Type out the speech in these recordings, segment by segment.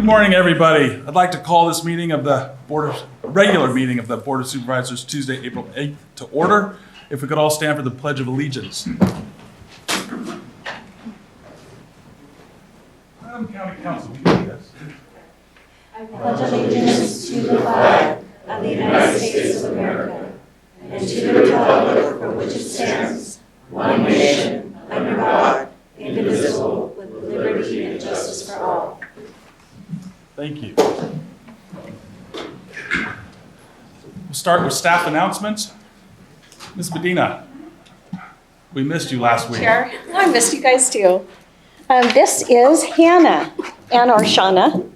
Good morning, everybody. I'd like to call this meeting of the regular meeting of the Board of Supervisors Tuesday, April 8th to order. If we could all stand for the Pledge of Allegiance. Madam County Council, will you lead us? I pledge allegiance to the flag of the United States of America and to the republic for which it stands, one nation, under God, indivisible, with liberty and justice for all. Thank you. We'll start with staff announcements. Ms. Medina, we missed you last week. Chair, I missed you guys too. This is Hannah and Arshana.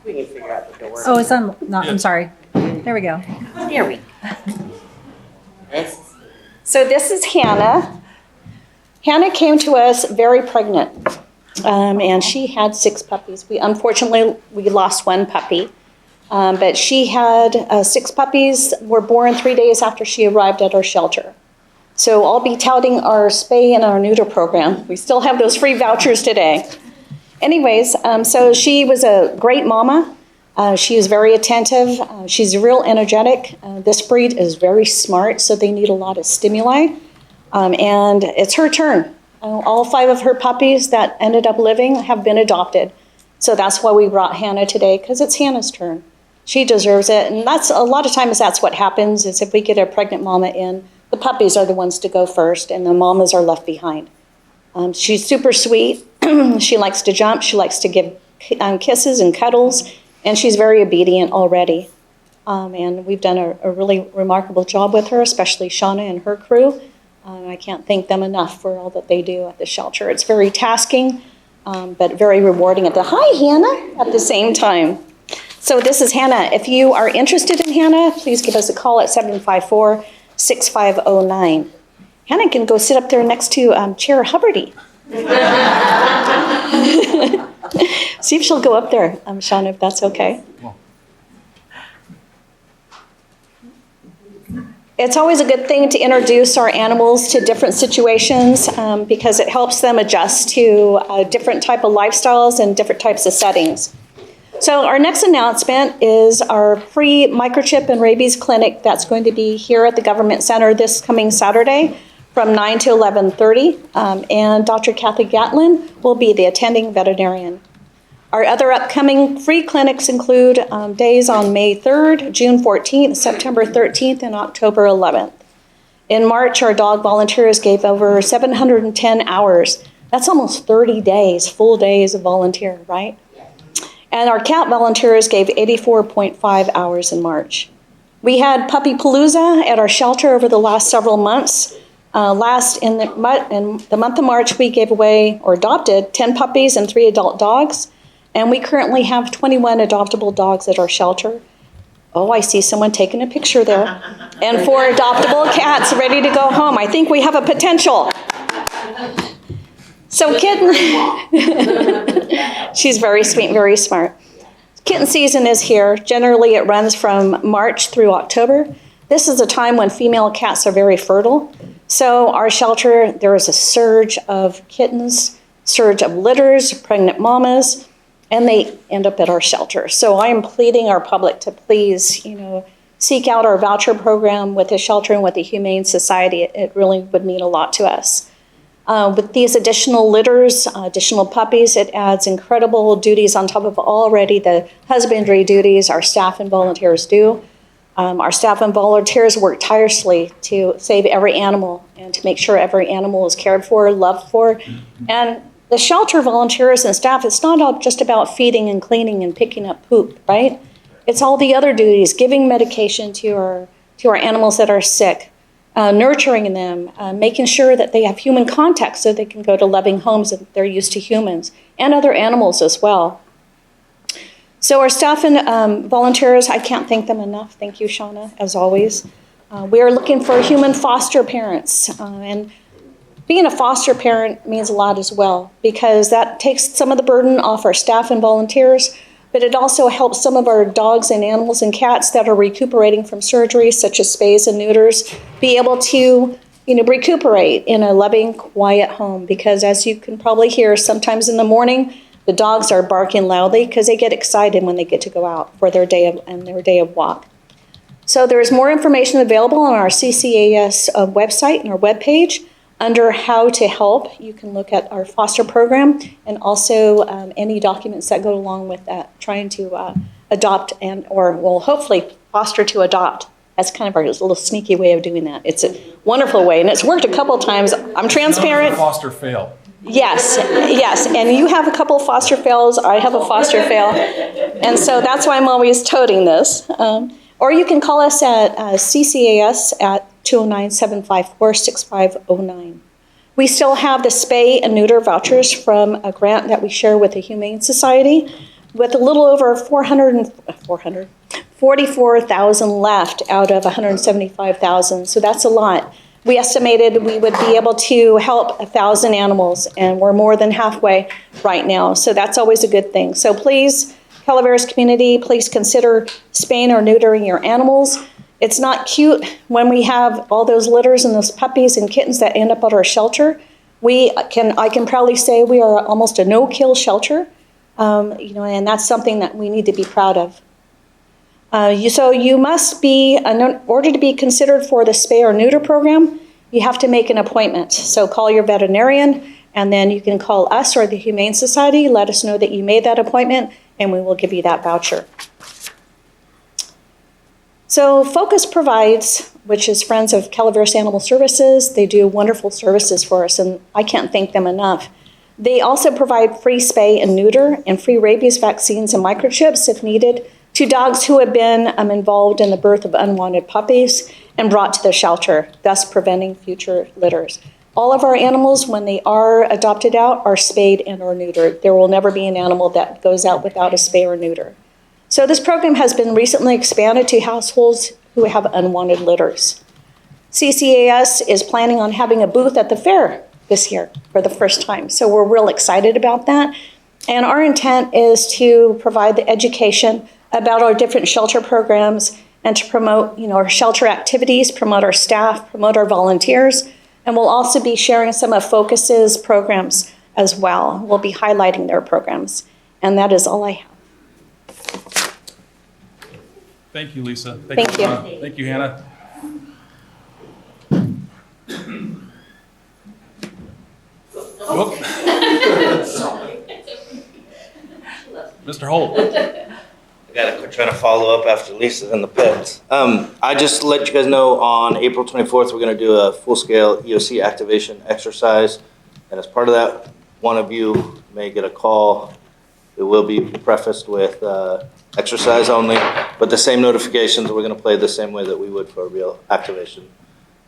We can figure out the door. Oh, it's on. No, I'm sorry. There we go. There we go. This So this is Hannah. Hannah came to us very pregnant, and she had 6 puppies. Unfortunately, we lost 1 puppy, but she had 6 puppies were born 3 days after she arrived at our shelter. So I'll be touting our spay and our neuter program. We still have those free vouchers today. Anyways, so she was a great mama. She is very attentive. She's real energetic. This breed is very smart, so they need a lot of stimuli. And it's her turn. All 5 of her puppies that ended up living have been adopted. So that's why we brought Hannah today, because it's Hannah's turn. She deserves it. And that's a lot of times that's what happens is if we get a pregnant mama in, the puppies are the ones to go first, and the mamas are left behind. She's super sweet. She likes to jump. She likes to give kisses and cuddles, and she's very obedient already. And we've done a really remarkable job with her, especially Shauna and her crew. I can't thank them enough for all that they do at the shelter. It's very tasking, but very rewarding at Hannah, at the same time. So this is Hannah. If you are interested in Hannah, please give us a call at 754-6509. Hannah can go sit up there next to Chair Hubbardy. See if she'll go up there, Shauna, if that's okay. It's always a good thing to introduce our animals to different situations because it helps them adjust to different type of lifestyles and different types of settings. So our next announcement is our free microchip and rabies clinic that's going to be here at the Government Center this coming Saturday from 9 to 11:30, and Dr. Kathy Gatlin will be the attending veterinarian. Our other upcoming free clinics include days on May 3rd, June 14th, September 13th, and October 11th. In March, our dog volunteers gave over 710 hours. That's almost 30 days, full days of volunteer, right? And our cat volunteers gave 84.5 hours in March. We had Puppy Palooza at our shelter over the last several months. In the month of March, we gave away or adopted 10 puppies and 3 adult dogs. And we currently have 21 adoptable dogs at our shelter. Oh, I see someone taking a picture there. And 4 adoptable cats ready to go home. I think we have a potential. So kitten, she's very sweet, very smart. Kitten season is here. Generally, it runs from March through October. This is a time when female cats are very fertile. So our shelter, there is a surge of kittens, surge of litters, pregnant mamas, and they end up at our shelter. So I am pleading our public to please, seek out our voucher program with the shelter and with the Humane Society. It really would mean a lot to us. With these additional litters, additional puppies, it adds incredible duties on top of already the husbandry duties our staff and volunteers do. Our staff and volunteers work tirelessly to save every animal and to make sure every animal is cared for, loved for. And the shelter volunteers and staff, it's not all just about feeding and cleaning and picking up poop, right? It's all the other duties, giving medication to our animals that are sick, nurturing them, making sure that they have human contact so they can go to loving homes that they're used to humans and other animals as well. So our staff and volunteers, I can't thank them enough. Thank you, Shauna, as always. We are looking for human foster parents, and being a foster parent means a lot as well because that takes some of the burden off our staff and volunteers, but it also helps some of our dogs and animals and cats that are recuperating from surgery, such as spays and neuters, be able to recuperate in a loving, quiet home because as you can probably hear, sometimes in the morning, The dogs are barking loudly because they get excited when they get to go out for their day of walk. So there is more information available on our CCAS website and our webpage. Under how to help, you can look at our foster program and also any documents that go along with that, trying to adopt hopefully foster to adopt. That's kind of our little sneaky way of doing that. It's a wonderful way, and it's worked a couple times. I'm transparent. Foster fail. Yes, and you have a couple foster fails. I have a foster fail, and so that's why I'm always toting this. Or you can call us at CCAS at 209-754-6509. We still have the spay and neuter vouchers from a grant that we share with the Humane Society, with a little over 44,000 left out of 175,000. So that's a lot. We estimated we would be able to help 1,000 animals, and we're more than halfway right now. So that's always a good thing. So please, Calaveras community, please consider spaying or neutering your animals. It's not cute when we have all those litters and those puppies and kittens that end up at our shelter. I can proudly say we are almost a no-kill shelter, and that's something that we need to be proud of. So you must be, in order to be considered for the spay or neuter program, you have to make an appointment. So call your veterinarian, and then you can call us or the Humane Society. Let us know that you made that appointment, and we will give you that voucher. So Focus Provides, which is Friends of Calaveras Animal Services, they do wonderful services for us, and I can't thank them enough. They also provide free spay and neuter and free rabies vaccines and microchips if needed to dogs who have been involved in the birth of unwanted puppies and brought to the shelter, thus preventing future litters. All of our animals, when they are adopted out, are spayed and or neutered. There will never be an animal that goes out without a spay or neuter. So this program has been recently expanded to households who have unwanted litters. CCAS is planning on having a booth at the fair this year for the first time. So we're real excited about that. And our intent is to provide the education about our different shelter programs and to promote, our shelter activities, promote our staff, promote our volunteers. And we'll also be sharing some of Focus's programs as well. We'll be highlighting their programs. And that is all I have. Thank you, Lisa. Thank you. Thank you, Hannah. Whoop. Mr. Holt. I gotta quit trying to follow up after Lisa's in the pits. I just let you guys know on April 24th, we're gonna do a full-scale EOC activation exercise. And as part of that, one of you may get a call. It will be prefaced with exercise only, but the same notifications, we're gonna play the same way that we would for a real activation.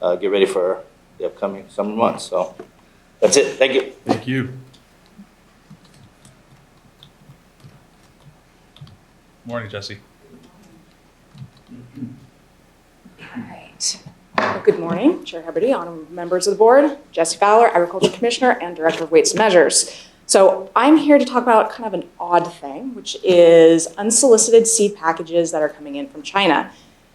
Get ready for the upcoming summer months. So that's it, thank you. Thank you. Morning, Jesse. All right. Well, good morning, Chair Heberty, honorable members of the board, Jesse Fowler, Agriculture Commissioner and Director of Weights and Measures. So I'm here to talk about kind of an odd thing, which is unsolicited seed packages that are coming in from China.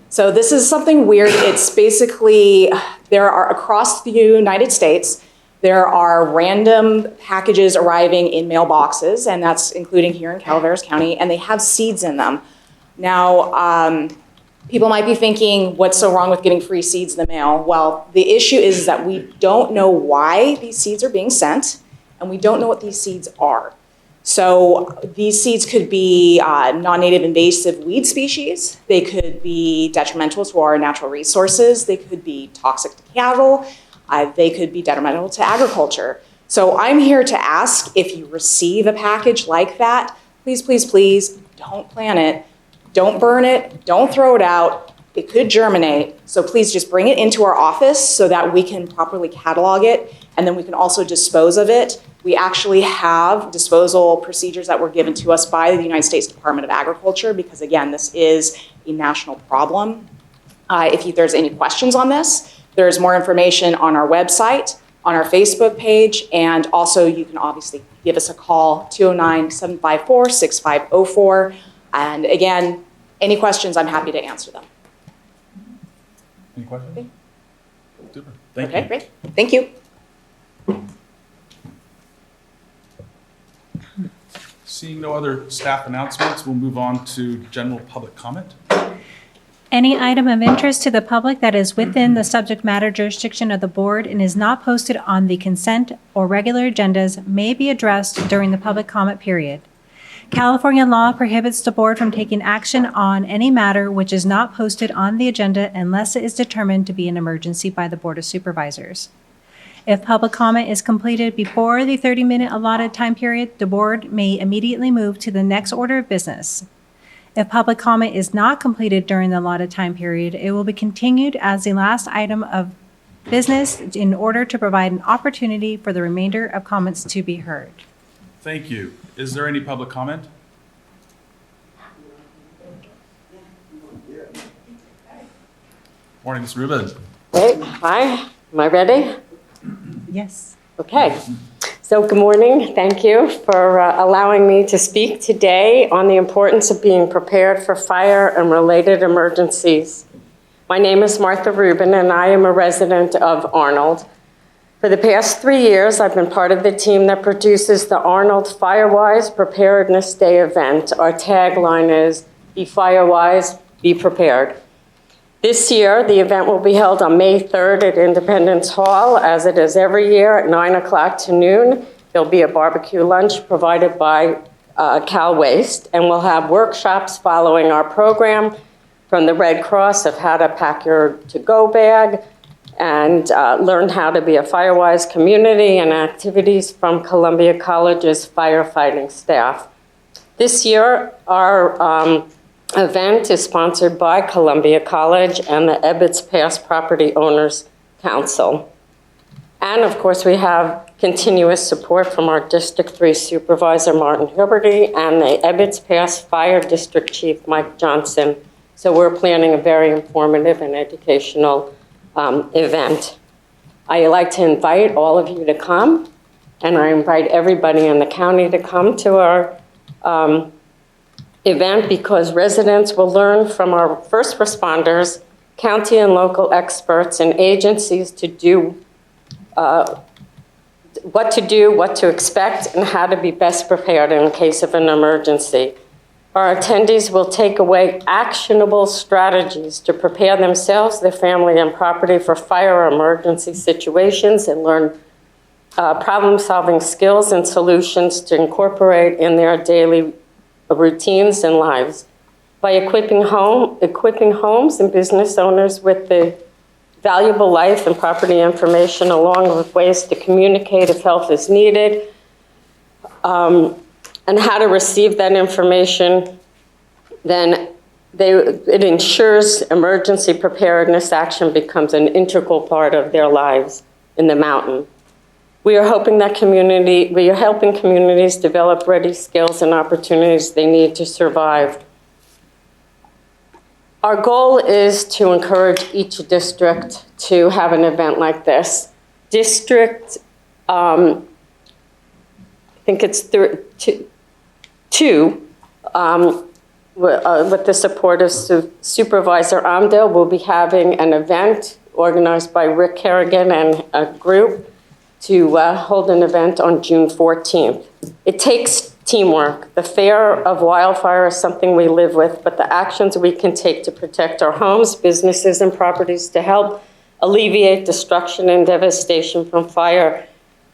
So this is something weird. It's basically, there are across the United States, there are random packages arriving in mailboxes, and that's including here in Calaveras County, and they have seeds in them. Now, people might be thinking, what's so wrong with getting free seeds in the mail? Well, the issue is that we don't know why these seeds are being sent, and we don't know what these seeds are. So these seeds could be non-native invasive weed species. They could be detrimental to our natural resources. They could be toxic to cattle. They could be detrimental to agriculture. So I'm here to ask, if you receive a package like that, please, please, please don't plant it. Don't burn it. Don't throw it out. It could germinate. So please just bring it into our office so that we can properly catalog it, and then we can also dispose of it. We actually have disposal procedures that were given to us by the United States Department of Agriculture because, again, this is a national problem. If there's any questions on this, there's more information on our website, on our Facebook page, and also you can obviously give us a call, 209-754-6504. And again, any questions, I'm happy to answer them. Any questions? Okay. Super. Thank Okay, you. great. Thank you. Seeing no other staff announcements, we'll move on to general public comment. Any item of interest to the public that is within the subject matter jurisdiction of the board and is not posted on the consent or regular agendas may be addressed during the public comment period. California law prohibits the board from taking action on any matter which is not posted on the agenda unless it is determined to be an emergency by the Board of Supervisors. If public comment is completed before the 30-minute allotted time period, the board may immediately move to the next order of business. If public comment is not completed during the allotted time period, it will be continued as the last item of business in order to provide an opportunity for the remainder of comments to be heard. Thank you. Is there any public comment? Morning, Ms. Rubin. Wait, hi, am I ready? Yes. Okay. So good morning. Thank you for allowing me to speak today on the importance of being prepared for fire and related emergencies. My name is Martha Rubin, and I am a resident of Arnold. For the past 3 years, I've been part of the team that produces the Arnold Firewise Preparedness Day event. Our tagline is, "Be Firewise, be prepared." This year, the event will be held on May 3rd at Independence Hall, as it is every year at 9 o'clock to noon. There'll be a barbecue lunch provided by Cal Waste, and we'll have workshops following our program from the Red Cross of how to pack your to-go bag and learn how to be a Firewise community, and activities from Columbia College's firefighting staff. This year, our event is sponsored by Columbia College and the Ebbets Pass Property Owners Council. And of course, we have continuous support from our District 3 Supervisor, Martin Huberty, and the Ebbets Pass Fire District Chief, Mike Johnson. So we're planning a very informative and educational event. I like to invite all of you to come, and I invite everybody in the county to come to our event, because residents will learn from our first responders, county and local experts, and agencies to do what to expect, and how to be best prepared in case of an emergency. Our attendees will take away actionable strategies to prepare themselves, their family, and property for fire or emergency situations, and learn problem-solving skills and solutions to incorporate in their daily routines and lives. By equipping homes and business owners with the valuable life and property information, along with ways to communicate if help is needed, and how to receive that information, then it ensures emergency preparedness action becomes an integral part of their lives in the mountain. We are helping communities develop ready skills and opportunities they need to survive. Our goal is to encourage each district to have an event like this. District, I think it's two, with the support of Supervisor Amdale, will be having an event organized by Rick Kerrigan and a group to hold an event on June 14th. It takes teamwork. The fear of wildfire is something we live with, but the actions we can take to protect our homes, businesses, and properties to help alleviate destruction and devastation from fire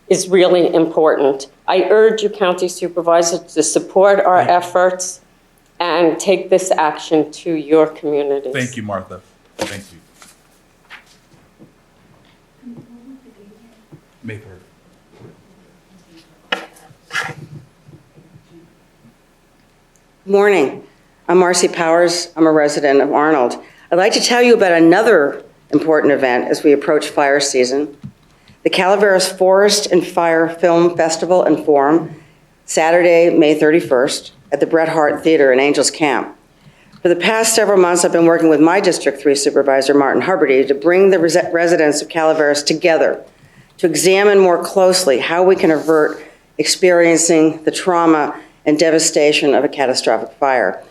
is really important. I urge you, County Supervisors, to support our efforts and take this action to your communities. Thank you, Martha. Thank you. May 3rd. Good morning. I'm Marcy Powers. I'm a resident of Arnold. I'd like to tell you about another important event as we approach fire season. The Calaveras Forest and Fire Film Festival and Forum, Saturday, May 31st, at the Bret Harte Theater in Angels Camp. For the past several months, I've been working with my District 3 Supervisor, Martin Huberty, to bring the residents of Calaveras together to examine more closely how we can avert experiencing the trauma and devastation of a catastrophic fire.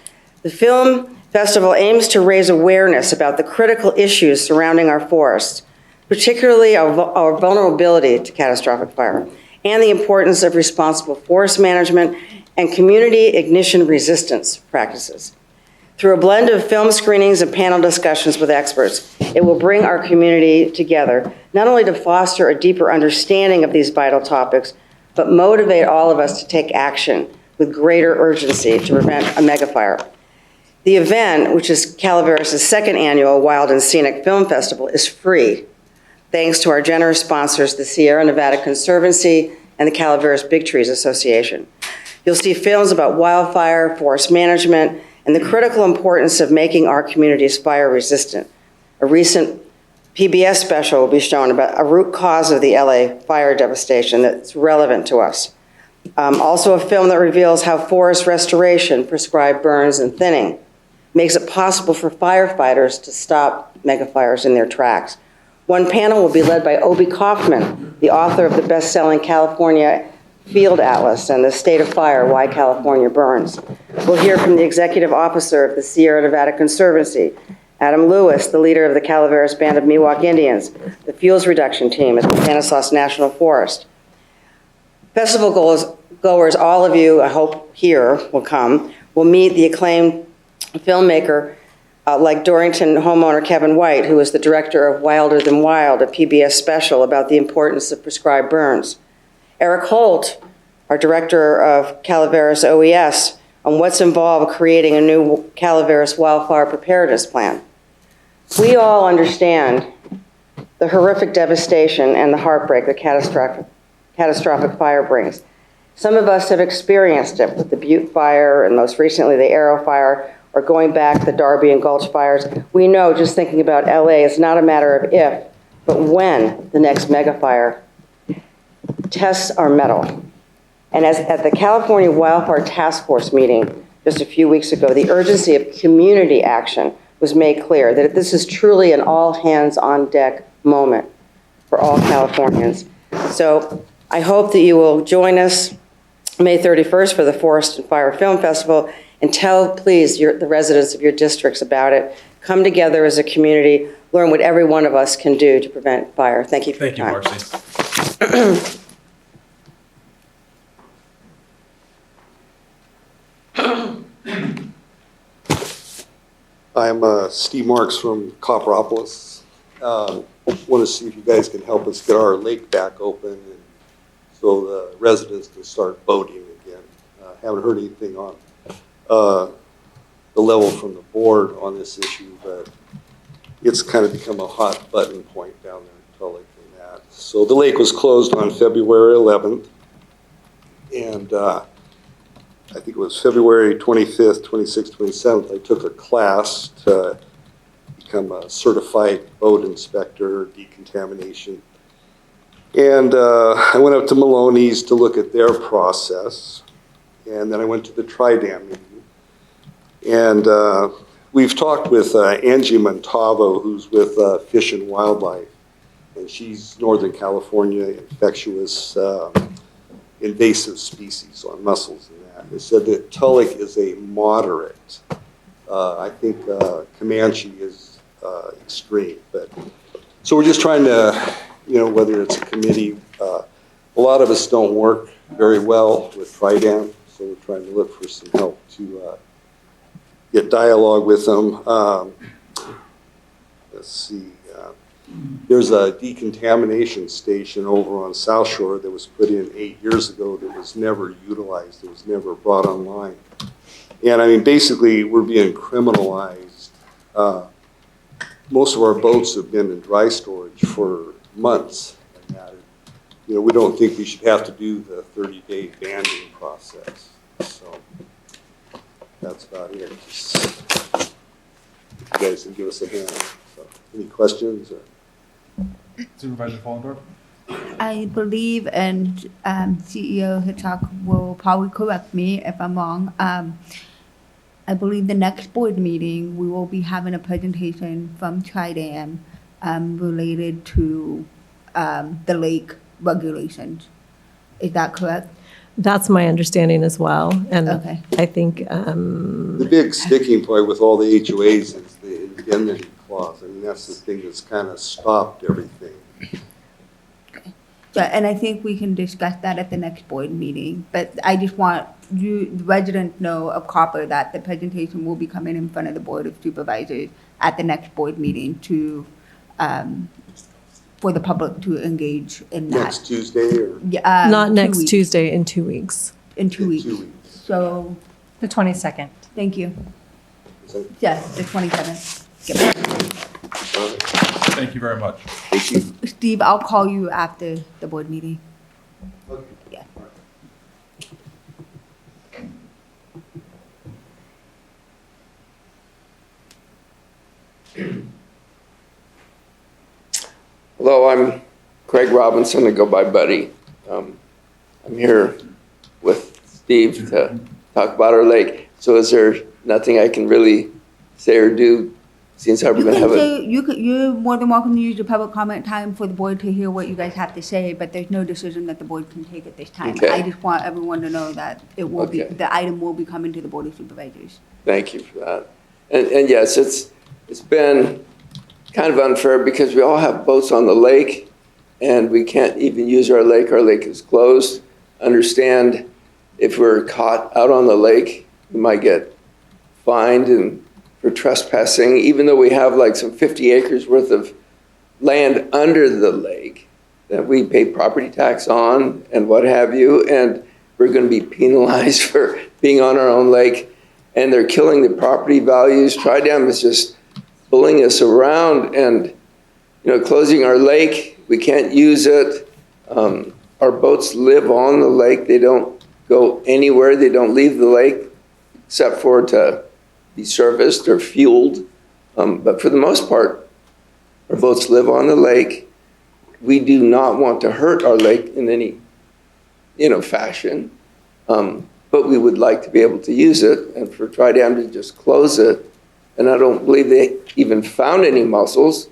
The film festival aims to raise awareness about the critical issues surrounding our forests, particularly our vulnerability to catastrophic fire, and the importance of responsible forest management and community ignition resistance practices. Through a blend of film screenings and panel discussions with experts, it will bring our community together, not only to foster a deeper understanding of these vital topics, but motivate all of us to take action with greater urgency to prevent a megafire. The event, which is Calaveras' second annual Wild and Scenic Film Festival, is free, thanks to our generous sponsors, the Sierra Nevada Conservancy and the Calaveras Big Trees Association. You'll see films about wildfire, forest management, and the critical importance of making our communities fire resistant. A recent PBS special will be shown about a root cause of the LA fire devastation that's relevant to us. Also a film that reveals how forest restoration, prescribed burns and thinning, makes it possible for firefighters to stop megafires in their tracks. One panel will be led by Obie Kaufman, the author of the best-selling California Field Atlas and the State of Fire, Why California Burns. We'll hear from the executive officer of the Sierra Nevada Conservancy, Adam Lewis, the leader of the Calaveras Band of Miwok Indians, the fuels reduction team at the Stanislaus National Forest. Festival goers, all of you, I hope here, will come. We'll meet the acclaimed filmmaker like Dorrington homeowner Kevin White, who is the director of Wilder Than Wild, a PBS special about the importance of prescribed burns. Eric Holt, our director of Calaveras OES, on what's involved creating a new Calaveras wildfire preparedness plan. We all understand the horrific devastation and the heartbreak that catastrophic fire brings. Some of us have experienced it with the Butte Fire and most recently the Arrow Fire, or going back the Darby and Gulch fires. We know just thinking about LA is not a matter of if, but when the next megafire tests our mettle. And as at the California Wildfire Task Force meeting just a few weeks ago, the urgency of community action was made clear, that this is truly an all-hands-on-deck moment for all Californians. So I hope that you will join us May 31st for the Forest and Fire Film Festival, and tell, please, the residents of your districts about it. Come together as a community, learn what every one of us can do to prevent fire. Thank you for your time. Thank you, Marcy. I'm Steve Marks from Copperopolis. Want to see if you guys can help us get our lake back open and so the residents can start boating again. Haven't heard anything on the level from the board on this issue, but it's kind of become a hot button point down there in Tulloch and that. So the lake was closed on February 11th, and I think it was February 25th, 26th, 27th, I took a class to become a certified boat inspector, decontamination. And I went up to Maloney's to look at their process. And then I went to the Tri-Dam meeting. And we've talked with Angie Montalvo, who's with Fish and Wildlife. And she's Northern California infectious invasive species on mussels and that. They said that Tulloch is a moderate. I think Comanche is extreme. But so we're just trying to, whether it's a committee, a lot of us don't work very well with Tri-Dam, so we're trying to look for some help to get dialogue with them. Let's see. There's a decontamination station over on South Shore that was put in 8 years ago that was never utilized. It was never brought online. And I mean, basically, we're being criminalized. Most of our boats have been in dry storage for months. And that, we don't think we should have to do the 30-day banding process. So that's about it. Just, you guys can give us a hand. So, any questions? Supervisor Fallendorf? I believe, and CEO Hitchcock will probably correct me if I'm wrong. I believe the next board meeting, we will be having a presentation from Tri-Dam related to the lake regulations. Is that correct? That's my understanding as well. And Okay. I think The big sticking point with all the HOAs is the indemnity clause. I mean, that's the thing that's kind of stopped everything. So, and I think we can discuss that at the next board meeting, but I just want you, the residents know of Copper, that the presentation will be coming in front of the Board of Supervisors at the next board meeting to, for the public to engage in that. Next Tuesday or? Yeah, Not 2 next weeks. Tuesday, in 2 weeks. In 2 weeks. 2 weeks. So, The 22nd. thank you. So, Yes, the 27th. Yep. all right. Thank you very much. Thank you. Steve, I'll call you after the board meeting. Okay. Yeah. Hello, I'm Craig Robinson, I go by Buddy. I'm here with Steve to talk about our lake. So is there nothing I can really say or do since we're You going to can have a... say, you're more than welcome to use your public comment time for the board to hear what you guys have to say, but there's no decision that the board can take at this time. Okay. I just want everyone to know that it will be, Okay. the item will be coming to the Board of Supervisors. Thank you for that. And yes, it's been kind of unfair because we all have boats on the lake and we can't even use our lake. Our lake is closed. Understand if we're caught out on the lake, we might get fined and for trespassing, even though we have like some 50 acres worth of land under the lake that we pay property tax on and what have you, and we're going to be penalized for being on our own lake, and they're killing the property values. Tridam is just pulling us around and, closing our lake. We can't use it. Our boats live on the lake. They don't go anywhere. They don't leave the lake except for to be serviced or fueled. But for the most part, our boats live on the lake. We do not want to hurt our lake in any, fashion. But we would like to be able to use it, and for Tridam to just close it, and I don't believe they even found any mussels.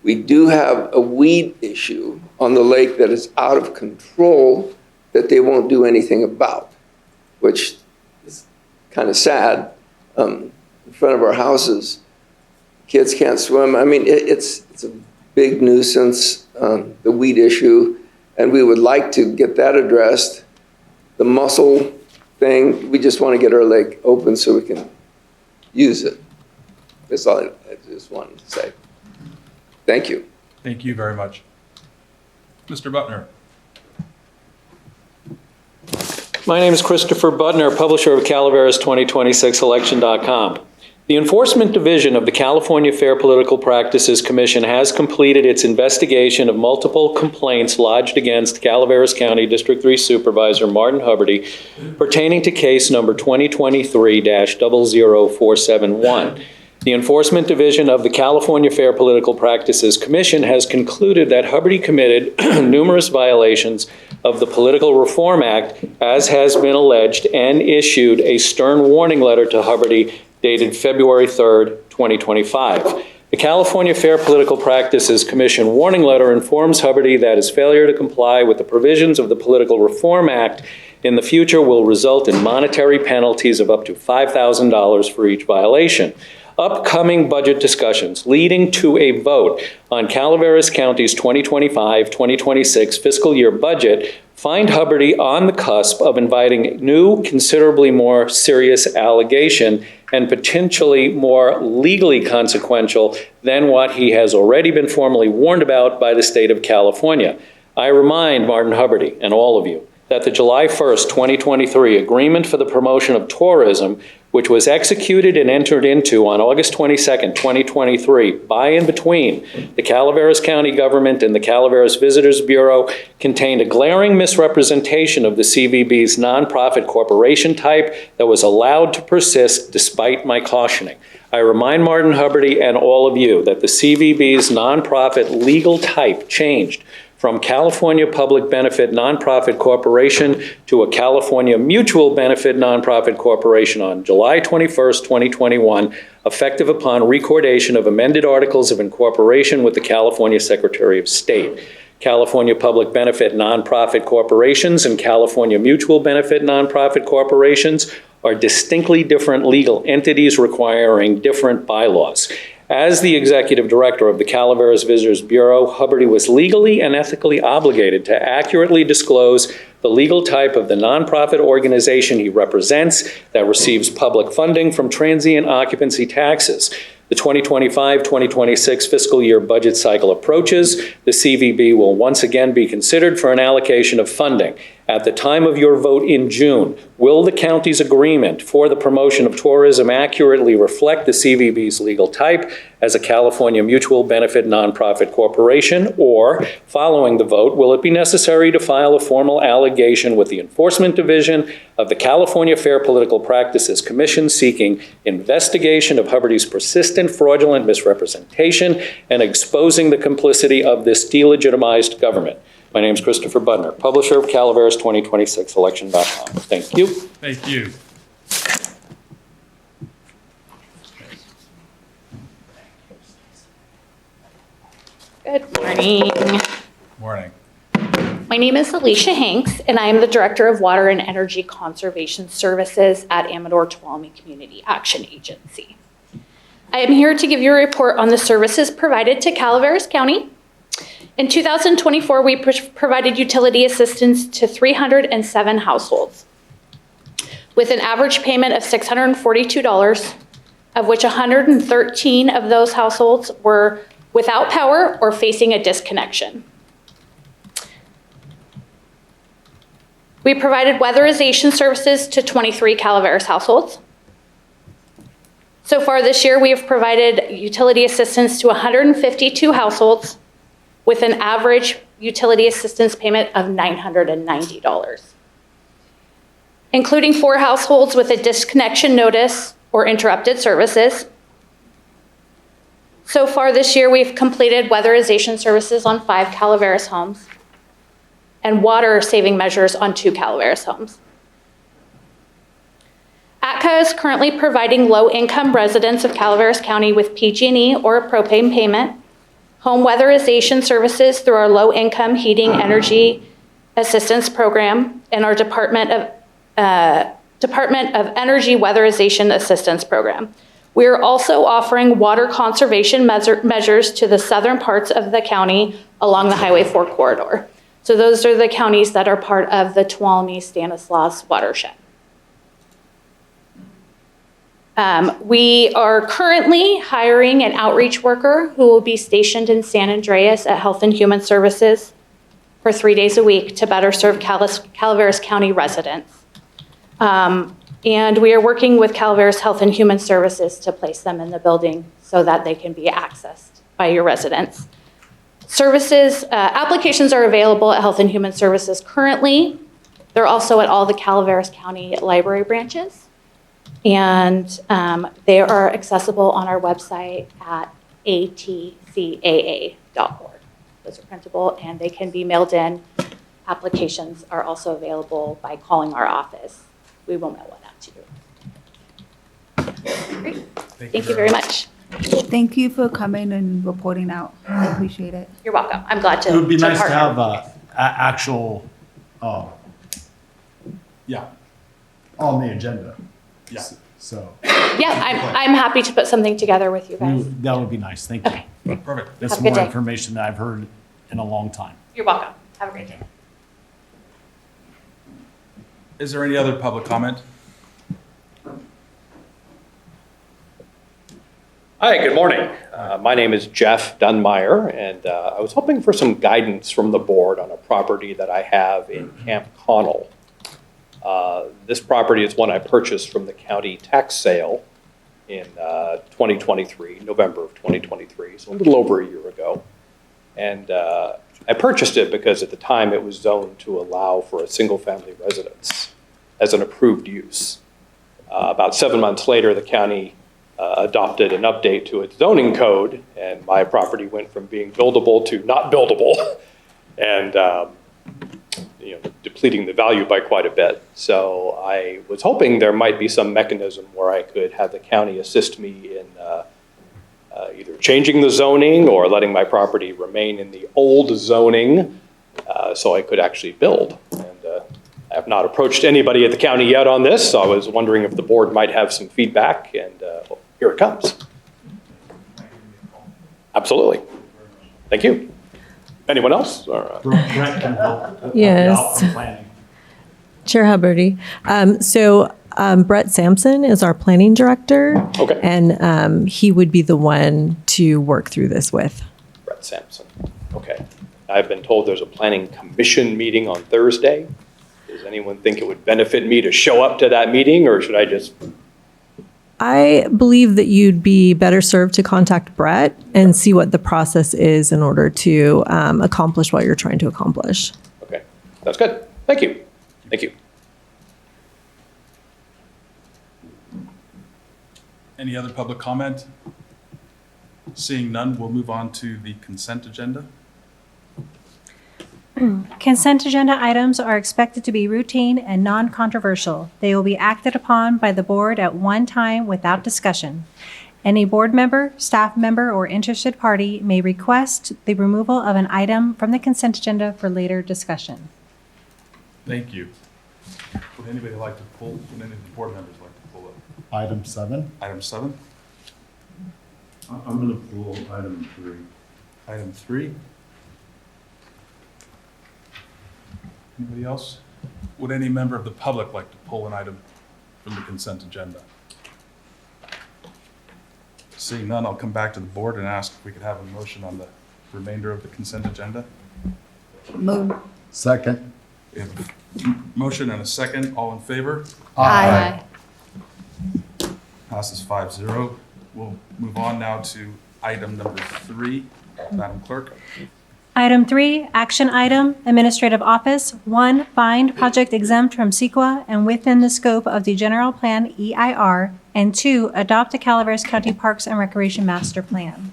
We do have a weed issue on the lake that is out of control that they won't do anything about, which is kind of sad. In front of our houses, kids can't swim. I mean, it's a big nuisance, the weed issue, and we would like to get that addressed. The mussel thing, we just want to get our lake open so we can use it. That's all I just wanted to say. Thank you. Thank you very much. Mr. Butner. My name is Christopher Budner, publisher of Calaveras 2026election.com. The Enforcement Division of the California Fair Political Practices Commission has completed its investigation of multiple complaints lodged against Calaveras County District 3 Supervisor Martin Huberty pertaining to case number 2023-00471. The Enforcement Division of the California Fair Political Practices Commission has concluded that Huberty committed numerous violations of the Political Reform Act, as has been alleged, and issued a stern warning letter to Huberty dated February 3rd, 2025. The California Fair Political Practices Commission warning letter informs Huberty that his failure to comply with the provisions of the Political Reform Act in the future will result in monetary penalties of up to $5,000 for each violation. Upcoming budget discussions leading to a vote on Calaveras County's 2025-2026 fiscal year budget find Huberty on the cusp of inviting new, considerably more serious allegation and potentially more legally consequential than what he has already been formally warned about by the state of California. I remind Martin Huberty and all of you that the July 1st, 2023 Agreement for the Promotion of Tourism, which was executed and entered into on August 22nd, 2023, by and between the Calaveras County Government and the Calaveras Visitors Bureau, contained a glaring misrepresentation of the CVB's nonprofit corporation type that was allowed to persist despite my cautioning. I remind Martin Huberty and all of you that the CVB's nonprofit legal type changed from California Public Benefit Nonprofit Corporation to a California Mutual Benefit Nonprofit Corporation on July 21st, 2021, effective upon recordation of amended articles of incorporation with the California Secretary of State. California Public Benefit Nonprofit Corporations and California Mutual Benefit Nonprofit Corporations are distinctly different legal entities requiring different bylaws. As the executive director of the Calaveras Visitors Bureau, Hubbardie was legally and ethically obligated to accurately disclose the legal type of the nonprofit organization he represents that receives public funding from transient occupancy taxes. The 2025-2026 fiscal year budget cycle approaches. The CVB will once again be considered for an allocation of funding. At the time of your vote in June, will the county's agreement for the promotion of tourism accurately reflect the CVB's legal type as a California mutual benefit nonprofit corporation? Or, following the vote, will it be necessary to file a formal allegation with the Enforcement Division of the California Fair Political Practices Commission seeking investigation of Hubbardie's persistent fraudulent misrepresentation and exposing the complicity of this delegitimized government? My name is Christopher Budner, publisher of Calaveras 2026 election.com. Thank you. Thank you. Good morning. Morning. My name is Alicia Hanks, and I am the Director of Water and Energy Conservation Services at Amador-Tuolumne Community Action Agency. I am here to give you a report on the services provided to Calaveras County. In 2024, we provided utility assistance to 307 households with an average payment of $642, of which 113 of those households were without power or facing a disconnection. We provided weatherization services to 23 Calaveras households. So far this year, we have provided utility assistance to 152 households with an average utility assistance payment of $990, including 4 households with a disconnection notice or interrupted services. So far this year, we've completed weatherization services on 5 Calaveras homes and water saving measures on 2 Calaveras homes. ATCA is currently providing low-income residents of Calaveras County with PG&E or a propane payment, home weatherization services through our low-income heating energy assistance program and our Department of Energy Weatherization Assistance Program. We are also offering water conservation measures to the southern parts of the county along the Highway 4 corridor. So those are the counties that are part of the Tuolumne-Stanislaus watershed. We are currently hiring an outreach worker who will be stationed in San Andreas at Health and Human Services for 3 days a week to better serve Calaveras County residents. And we are working with Calaveras Health and Human Services to place them in the building so that they can be accessed by your residents. Services, applications are available at Health and Human Services currently. They're also at all the Calaveras County library branches. And they are accessible on our website at atcaa.org. Those are printable and they can be mailed in. Applications are also available by calling our office. We will mail one out to you. Great. Thank you very much. Thank you for coming and reporting out. I appreciate it. You're welcome. I'm glad to. It would be nice to partner. have actual, Yeah. on the agenda. Yeah. So Yeah, I'm happy to put something together with you guys. that would be nice. Thank you. Okay. Perfect. That's Have a good more day. information that I've heard in a long time. You're welcome. Have a great day. Is there any other public comment? Hi, good morning. My name is Jeff Dunmeyer, and I was hoping for some guidance from the board on a property that I have in Camp Connell. This property is one I purchased from the county tax sale in 2023, November of 2023, so a little over a year ago. And I purchased it because at the time it was zoned to allow for a single-family residence as an approved use. About 7 months later, the county adopted an update to its zoning code, and my property went from being buildable to not buildable, and depleting the value by quite a bit. So I was hoping there might be some mechanism where I could have the county assist me in either changing the zoning or letting my property remain in the old zoning so I could actually build. And I have not approached anybody at the county yet on this, so I was wondering if the board might have some feedback, and here it comes. Absolutely. Thank you. Anyone else? Or, Brett can help Yes. out from planning. Chair Hubbardie. Brett Sampson is our planning director. Okay. And he would be the one to work through this with. Brett Sampson. Okay. I've been told there's a planning commission meeting on Thursday. Does anyone think it would benefit me to show up to that meeting, or should I just? I believe that you'd be better served to contact Brett and see what the process is in order to accomplish what you're trying to accomplish. Okay, that's good. Thank you. Thank you. Any other public comment? Seeing none, we'll move on to the consent agenda. Consent agenda items are expected to be routine and non-controversial. They will be acted upon by the board at one time without discussion. Any board member, staff member, or interested party may request the removal of an item from the consent agenda for later discussion. Thank you. Would anybody like to pull, would any of the board members like to pull up? Item 7. Item 7? I'm going to pull item 3. Item 3? Anybody else? Would any member of the public like to pull an item from the consent agenda? Seeing none, I'll come back to the board and ask if we could have a motion on the remainder of the consent agenda. Move. Second. We have a motion and a second. All in favor? Aye. Passes 5-0. We'll move on now to item number 3. Madam Clerk. Item 3, action item, Administrative Office. 1, find project exempt from CEQA and within the scope of the General Plan EIR. And 2, adopt a Calaveras County Parks and Recreation Master Plan.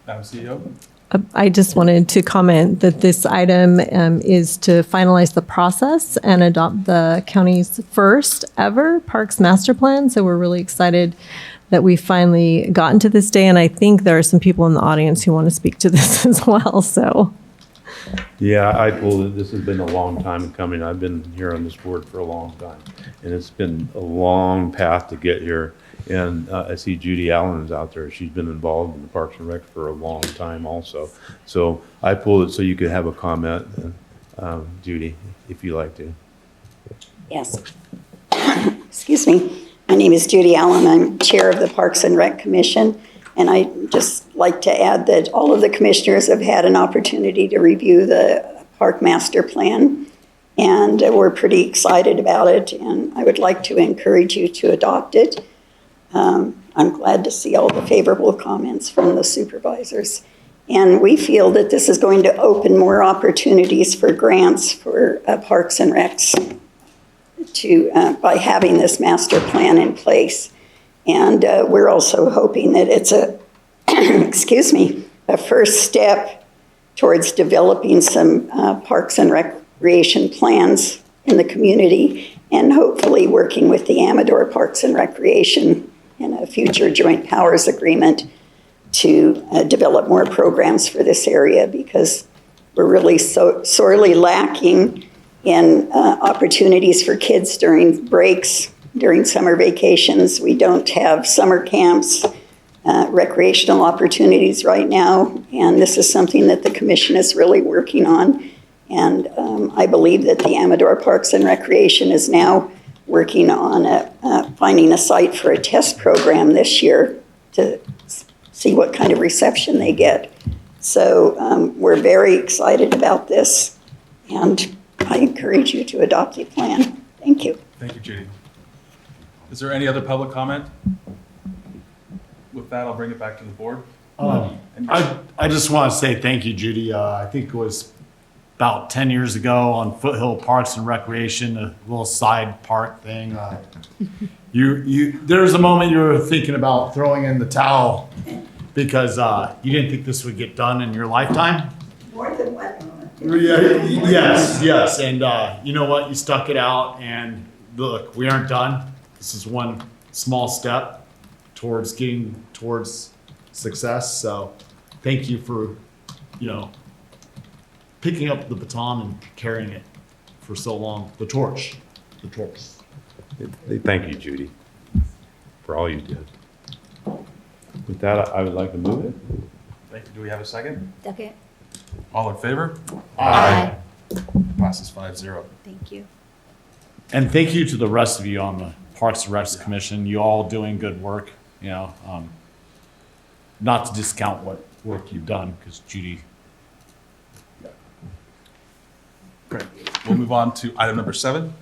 Madam CEO. I just wanted to comment that this item is to finalize the process and adopt the county's first ever Parks Master Plan. So we're really excited that we finally gotten to this day. And I think there are some people in the audience who want to speak to this as well. So. Yeah, I told it, this has been a long time coming. I've been here on this board for a long time. And it's been a long path to get here. And I see Judy Allen is out there. She's been involved in the Parks and Rec for a long time also. So I pulled it so you could have a comment, Judy, if you like to. Yes. Excuse me. My name is Judy Allen. I'm chair of the Parks and Rec Commission. And I'd just like to add that all of the commissioners have had an opportunity to review the Park Master Plan. And we're pretty excited about it. And I would like to encourage you to adopt it. I'm glad to see all the favorable comments from the supervisors. And we feel that this is going to open more opportunities for grants for Parks and Recs by having this master plan in place. And we're also hoping that it's a, excuse me, a first step towards developing some parks and recreation plans in the community, and hopefully working with the Amador Parks and Recreation in a future joint powers agreement to develop more programs for this area, because we're really so sorely lacking in opportunities for kids during breaks, during summer vacations. We don't have summer camps, recreational opportunities right now, and this is something that the commission is really working on. And I believe that the Amador Parks and Recreation is now working on finding a site for a test program this year to see what kind of reception they get. So we're very excited about this, and I encourage you to adopt the plan. Thank you. Thank you, Judy. Is there any other public comment? With that, I'll bring it back to the board. I just want to say thank you, Judy. I think it was about 10 years ago on Foothill Parks and Recreation, a little side park thing. There was a moment you were thinking about throwing in the towel because you didn't think this would get done in your lifetime. More than one moment. Yes. And you know what? You stuck it out, and look, we aren't done. This is one small step towards getting towards success. So thank you for, picking up the baton and carrying it for so long. The torch. Thank you, Judy, for all you did. With that, I would like to move it. Thank you. Do we have a second? Second. All in favor? Aye. Passes 5-0. Thank you. And thank you to the rest of you on the Parks and Recs Commission. You all doing good work, you know. Not to discount what work you've done, because Judy. Great. We'll move on to item number 7.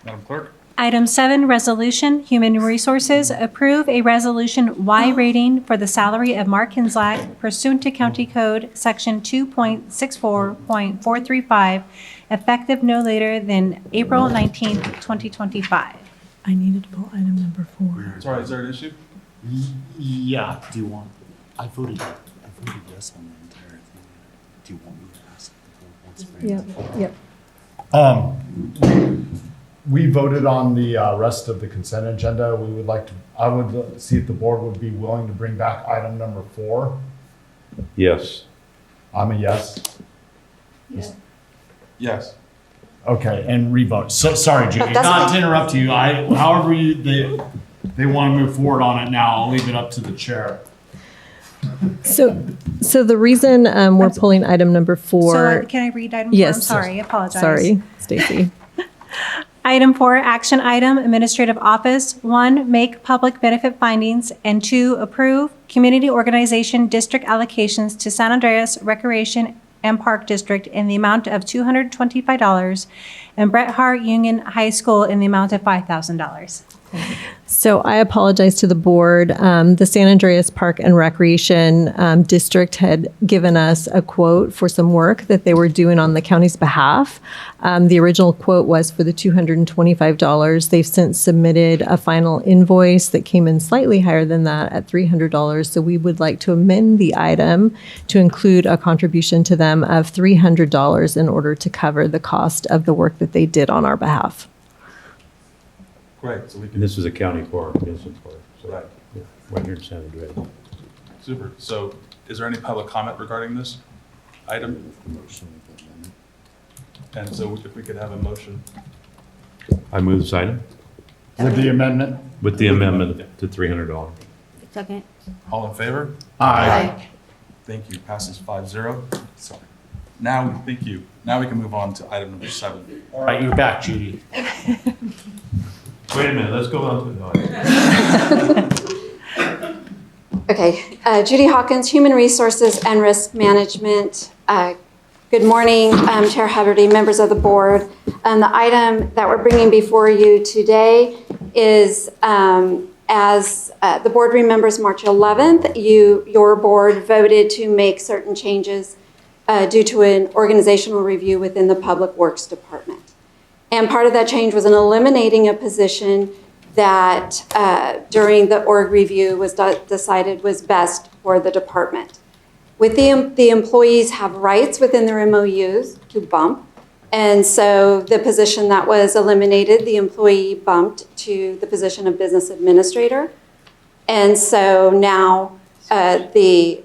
Madam Clerk. Item 7, Resolution, Human Resources, approve a resolution Y rating for the salary of Mark Kinzlak pursuant to County Code Section 2.64.435, effective no later than April 19th, 2025. I needed to pull item number 4. Sorry, is there an issue? Yeah, do you want, I voted yes on the entire thing. Do you want me to ask the board once? Yep. We voted on the rest of the consent agenda. We would like to, I would see if the board would be willing to bring back item number 4. Yes. I'm a yes. Yes. Okay, and revote. So, sorry, Judy, That's not to fine. interrupt you. However they want to move forward on it now, I'll leave it up to the chair. So the reason we're pulling item number 4. So can I read item 4? Yes. I'm sorry, I apologize. Sorry, Stacy. Item 4, action item, administrative office. 1, make public benefit findings, and 2, approve community organization district allocations to San Andreas Recreation and Park District in the amount of $225 and Bret Hart Union High School in the amount of $5,000. So I apologize to the board. The San Andreas Park and Recreation District had given us a quote for some work that they were doing on the county's behalf. The original quote was for the $225. They've since submitted a final invoice that came in slightly higher than that at $300. So we would like to amend the item to include a contribution to them of $300 in order to cover the cost of the work that they did on our behalf. Great. So we And can. this is a county park, business park. So, Right. yeah, right here in San Andreas. Super. So is there any public comment regarding this item? And so if we could have a motion. I move this item With the amendment? with the amendment to $300. Second. All in favor? Aye. Thank you. Passes 5-0. Sorry. Now, thank you. Now we can move on to item number 7. All right, you're back, Judy. Wait a minute, let's go on to Okay, Judy Hawkins, Human Resources and Risk Management. Good morning, Chair Haverty, members of the board. The item that we're bringing before you today is, as the board remembers, March 11th, your board voted to make certain changes due to an organizational review within the Public Works Department. And part of that change was in eliminating a position that during the org review was decided was best for the department. With the employees have rights within their MOUs to bump. And so the position that was eliminated, the employee bumped to the position of business administrator. And so now the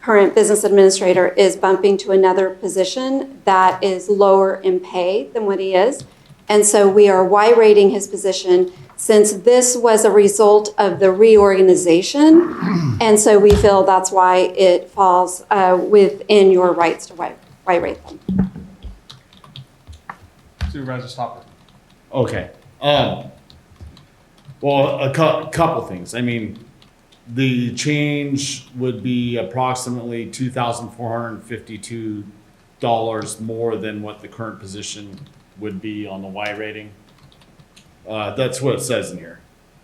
current business administrator is bumping to another position that is lower in pay than what he is. And so we are Y-rating his position since this was a result of the reorganization. And so we feel that's why it falls within your rights to Y-rate them. Supervisor Stopper. Okay. Well, a couple things. I mean, the change would be approximately $2,452 more than what the current position would be on the Y rating. That's what it says in here.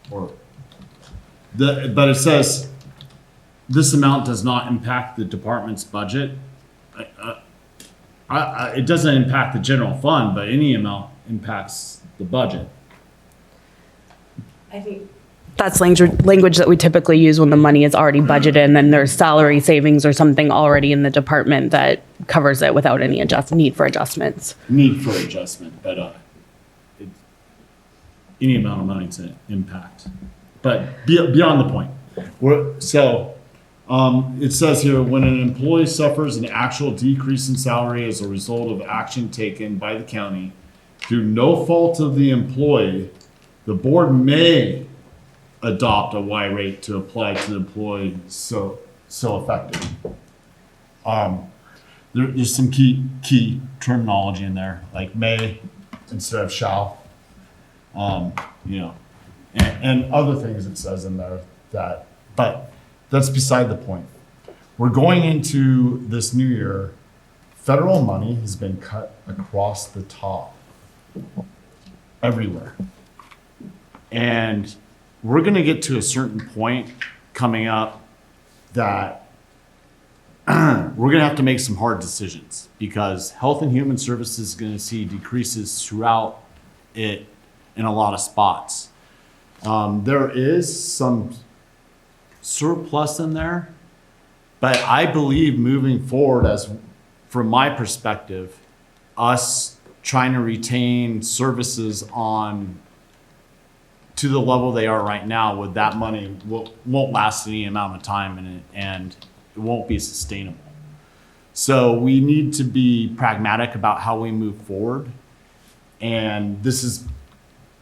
But it says this amount does not impact the department's budget. It doesn't impact the general fund, but any amount impacts the budget. I think that's language that we typically use when the money is already budgeted and then there's salary savings or something already in the department that covers it without any need for adjustments. Need for adjustment, but any amount of money to impact. But beyond the point, it says here, when an employee suffers an actual decrease in salary as a result of action taken by the county through no fault of the employee, the board may adopt a Y rate to apply to the employee so effective. There's some key terminology in there, like may instead of shall. And other things it says in there but that's beside the point. We're going into this new year, federal money has been cut across the top everywhere. And we're gonna get to a certain point coming up that we're gonna have to make some hard decisions because Health and Human Services is gonna see decreases throughout it in a lot of spots. There is some surplus in there, but I believe moving forward, from my perspective, us trying to retain services to the level they are right now with that money won't last any amount of time and it won't be sustainable. So we need to be pragmatic about how we move forward. And this is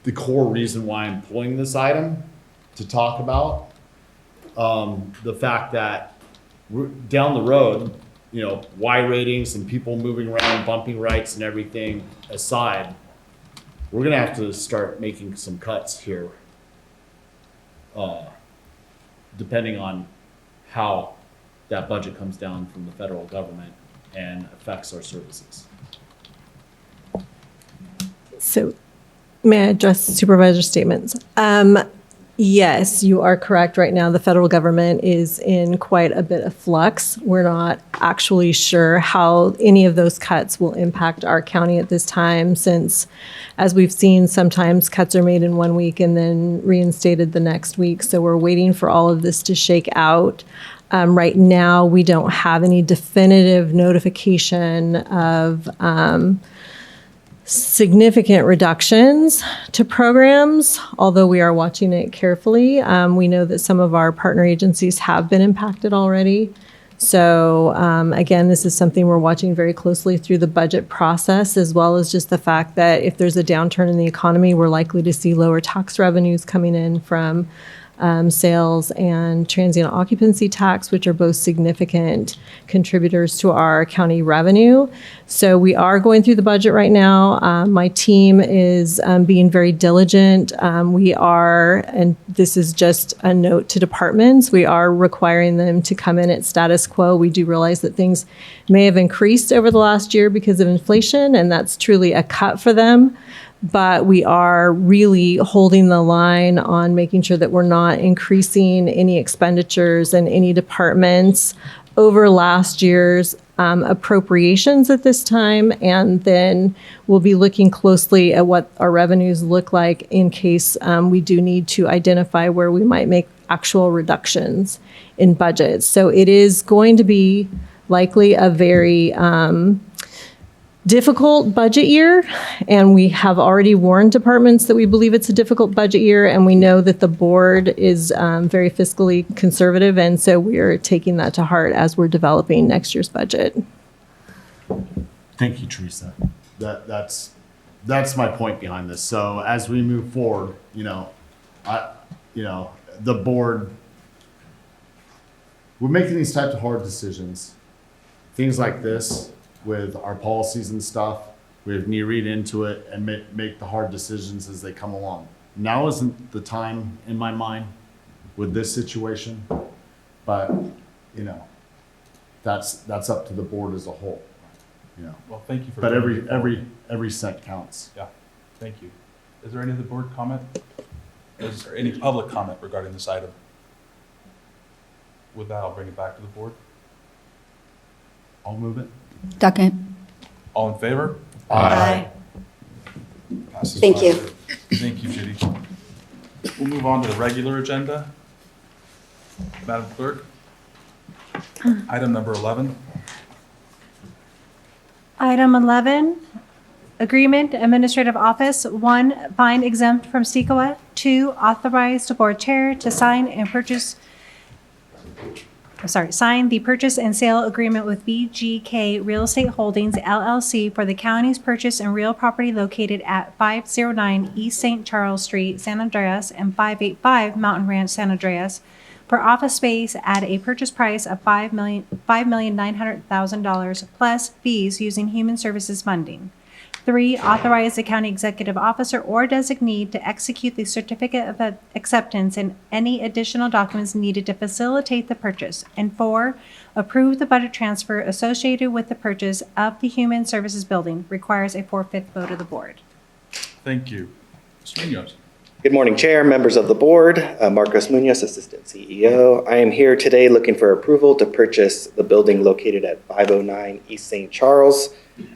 the core reason why I'm pulling this item to talk about. The fact that we're down the road, Y ratings and people moving around, bumping rights and everything aside, we're gonna have to start making some cuts here, depending on how that budget comes down from the federal government and affects our services. So may I address supervisor statements? Yes, you are correct. Right now, the federal government is in quite a bit of flux. We're not actually sure how any of those cuts will impact our county at this time, since, as we've seen, sometimes cuts are made in 1 week and then reinstated the next week. So we're waiting for all of this to shake out. Right now, we don't have any definitive notification of significant reductions to programs, although we are watching it carefully. We know that some of our partner agencies have been impacted already. So again, this is something we're watching very closely through the budget process, as well as just the fact that if there's a downturn in the economy, we're likely to see lower tax revenues coming in from sales and transient occupancy tax, which are both significant contributors to our county revenue. So we are going through the budget right now. My team is being very diligent. We are, and this is just a note to departments, we are requiring them to come in at status quo. We do realize that things may have increased over the last year because of inflation, and that's truly a cut for them. But we are really holding the line on making sure that we're not increasing any expenditures in any departments over last year's appropriations at this time. And then we'll be looking closely at what our revenues look like in case we do need to identify where we might make actual reductions in budgets. So it is going to be likely a very difficult budget year, and we have already warned departments that we believe it's a difficult budget year, and we know that the board is very fiscally conservative, and so we are taking that to heart as we're developing next year's budget. Thank you, Teresa. That's my point behind this. So as we move forward, the board, we're making these types of hard decisions. Things like this, with our policies and stuff, we have read into it and make the hard decisions as they come along. Now isn't the time, in my mind, with this situation, but that's up to the board as a whole. Well, thank you for. But every cent counts. Yeah, thank you. Is there any other board comment? Is there any public comment regarding this item? With that, I'll bring it back to the board. I'll move it. Second. All in favor? Aye. Passes Thank you. 5-0. Thank you, Judy. We'll move on to the regular agenda. Madam Clerk, item number 11. Item 11, Agreement, Administrative Office. 1, find exempt from CEQA. 2, authorize the board chair to sign and purchase sign the purchase and sale agreement with BGK Real Estate Holdings LLC for the county's purchase and real property located at 509 East St. Charles Street, San Andreas, and 585 Mountain Ranch, San Andreas, for office space at a purchase price of $5,900,000 plus fees using human services funding. 3, authorize the county executive officer or designee to execute the certificate of acceptance and any additional documents needed to facilitate the purchase. And 4, approve the budget transfer associated with the purchase of the human services building. Requires a 4/5 vote of the board. Thank you. Mr. Munoz. Good morning, Chair, members of the board. Marcos Munoz, Assistant CEO. I am here today looking for approval to purchase the building located at 509 East St. Charles.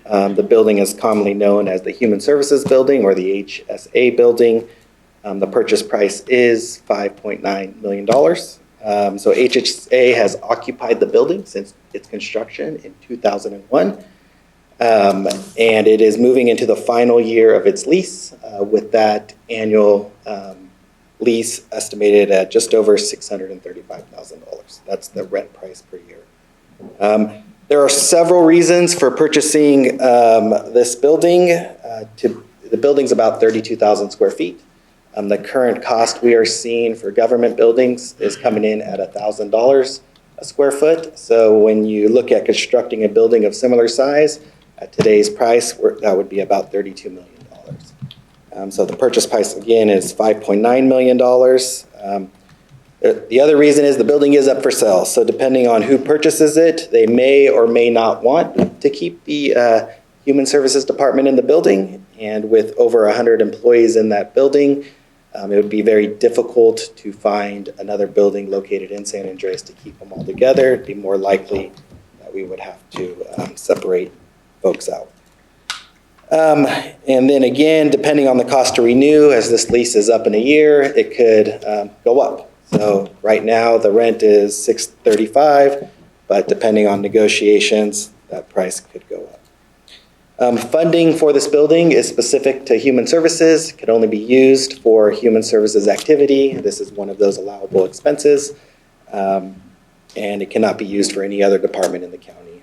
The building is commonly known as the Human Services Building or the HSA Building. The purchase price is $5.9 million. So HSA has occupied the building since its construction in 2001. And it is moving into the final year of its lease with that annual lease estimated at just over $635,000. That's the rent price per year. There are several reasons for purchasing this building. The building's about 32,000 square feet. The current cost we are seeing for government buildings is coming in at $1,000 a square foot. So when you look at constructing a building of similar size, at today's price, that would be about $32 million. So the purchase price, again, is $5.9 million. The other reason is the building is up for sale. So depending on who purchases it, they may or may not want to keep the Human Services Department in the building. And with over 100 employees in that building, it would be very difficult to find another building located in San Andreas to keep them all together. It'd be more likely that we would have to separate folks out. And then again, depending on the cost to renew, as this lease is up in a year, it could go up. So right now the rent is $635, but depending on negotiations, that price could go up. Funding for this building is specific to human services. It can only be used for human services activity. This is one of those allowable expenses, and it cannot be used for any other department in the county.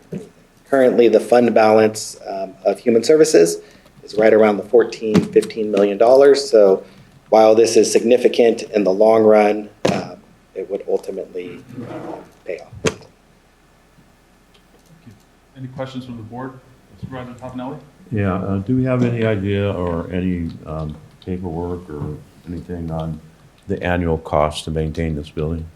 Currently, the fund balance of human services is right around the $15 million. So while this is significant in the long run, it would ultimately pay off. Any questions from the board? Supervisor Toffenelli? Yeah, do we have any idea or any paperwork or anything on the annual cost to maintain this building?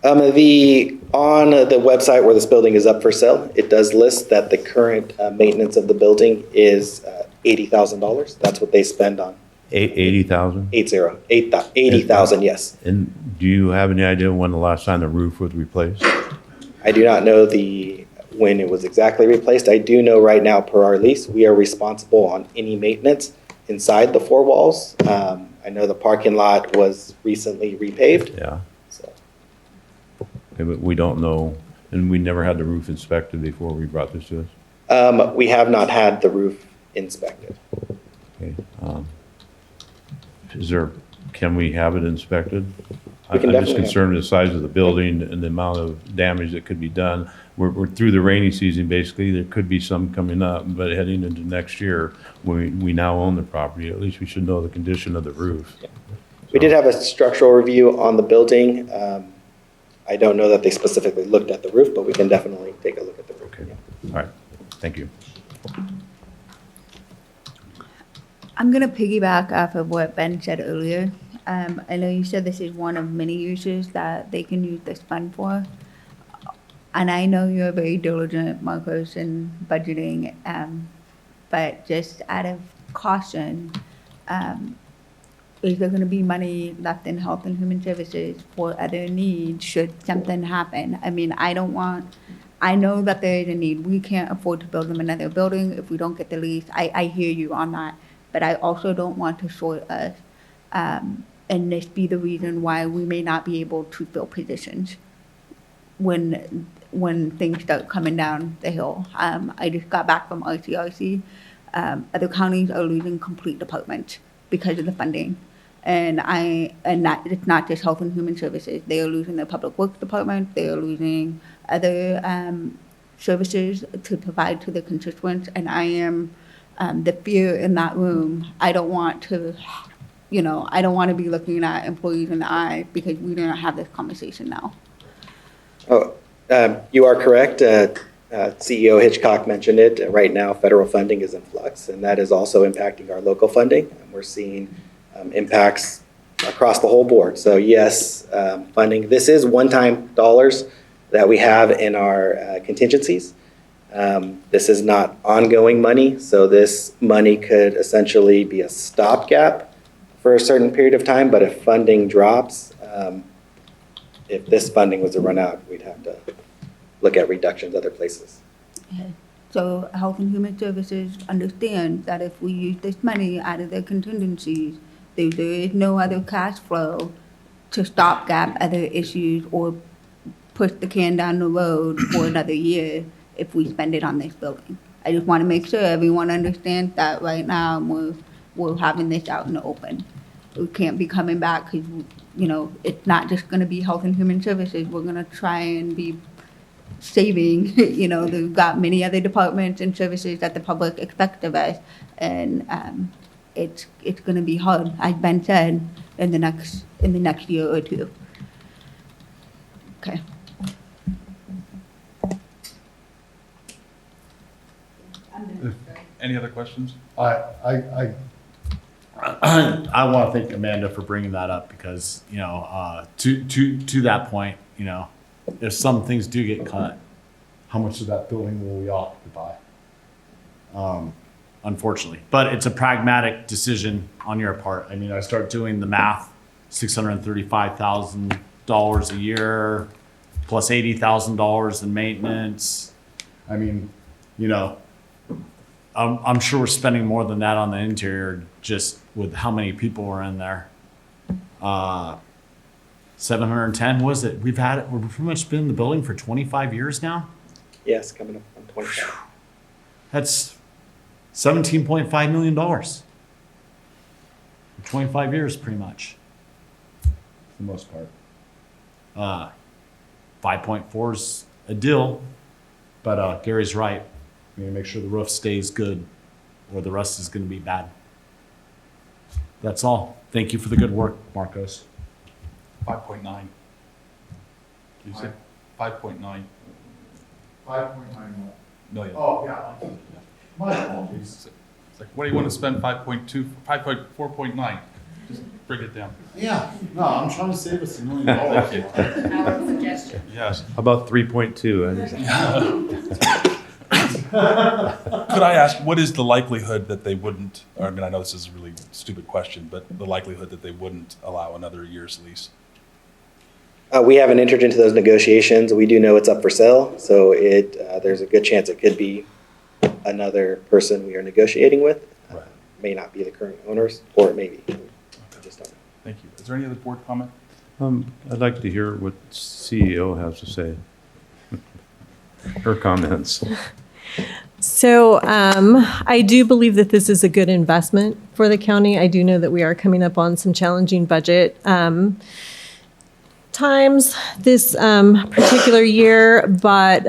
On the website where this building is up for sale, it does list that the current maintenance of the building is $80,000. That's what they spend on. 80,000? 80,000, yes. And do you have any idea when the last time the roof was replaced? I do not know when it was exactly replaced. I do know right now, per our lease, we are responsible on any maintenance inside the four walls. I know the parking lot was recently repaved. Yeah. Okay, but we don't know, and we never had the roof inspected before we brought this to us? We have not had the roof inspected. Okay. Can we have it inspected? We can I'm just definitely concerned with the size of the building and the amount of damage that could be done. We're through the rainy season, basically. There could be some coming up, but heading into next year, we now own the property. At least we should know the condition of the roof. Yeah. We did have a structural review on the building. I don't know that they specifically looked at the roof, but we can definitely take a look at the roof. Okay. All right. Thank you. I'm going to piggyback off of what Ben said earlier. I know you said this is one of many uses that they can use this fund for. And I know you're very diligent, Marcos, in budgeting, but just out of caution, is there going to be money left in health and human services for other needs should something happen? I mean, I know that there is a need. We can't afford to build them another building if we don't get the lease. I hear you on that. But I also don't want to short us and this be the reason why we may not be able to fill positions when things start coming down the hill. I just got back from RCRC. Other counties are losing complete departments because of the funding. And it's not just Health and Human Services. They are losing the Public Works Department. They are losing other services to provide to the constituents. And I am the fear in that room. I don't want to, I don't want to be looking at employees in the eye because we do not have this conversation now. Oh, you are correct. CEO Hitchcock mentioned it. Right now, federal funding is in flux, and that is also impacting our local funding. And we're seeing impacts across the whole board. So yes, funding. This is one-time dollars that we have in our contingencies. This is not ongoing money, so this money could essentially be a stopgap for a certain period of time, but if funding drops, if this funding was to run out, we'd have to look at reductions other places. So Health and Human Services understand that if we use this money out of their contingencies, there is no other cash flow to stopgap other issues or push the can down the road for another year if we spend it on this building. I just want to make sure everyone understands that right now we're having this out in the open. We can't be coming back because, it's not just going to be Health and Human Services. We're going to try and be saving, they've got many other departments and services that the public expect of us. And it's going to be hard, as Ben said, in the next year or two. Okay. Any other questions? I want to thank Amanda for bringing that up because, to that point, if some things do get cut, how much of that building will we occupy? Unfortunately, but it's a pragmatic decision on your part. I mean, I start doing the math, $635,000 a year plus $80,000 in maintenance. I mean, I'm sure we're spending more than that on the interior just with how many people are in there. 710 was it? We've pretty much been in the building for 25 years now. Yes, coming up on 25. That's $17.5 million. 25 years, pretty much, for the most part. 5.4 is a deal, but Gary's right. We need to make sure the roof stays good, or the rest is going to be bad. That's all. Thank you for the good work, Marcos. 5.9. Did you say 5.9? 5.9 million. Oh, yeah. My apologies. It's like, what do you want to spend 4.9? Just bring it down. Yeah, no, I'm trying to save us $1 million. Thank you. Suggestion. Yes. How about 3.2? Could I ask, what is the likelihood that they wouldn't, I know this is a really stupid question, but the likelihood that they wouldn't allow another year's lease? We haven't entered into those negotiations. We do know it's up for sale, so there's a good chance it could be another person we are negotiating with. Right. May not be the current owners, or it may be. I just don't know. Thank you. Is there any other board comment? I'd like to hear what CEO has to say. Her comments. So I do believe that this is a good investment for the county. I do know that we are coming up on some challenging budget times this particular year, but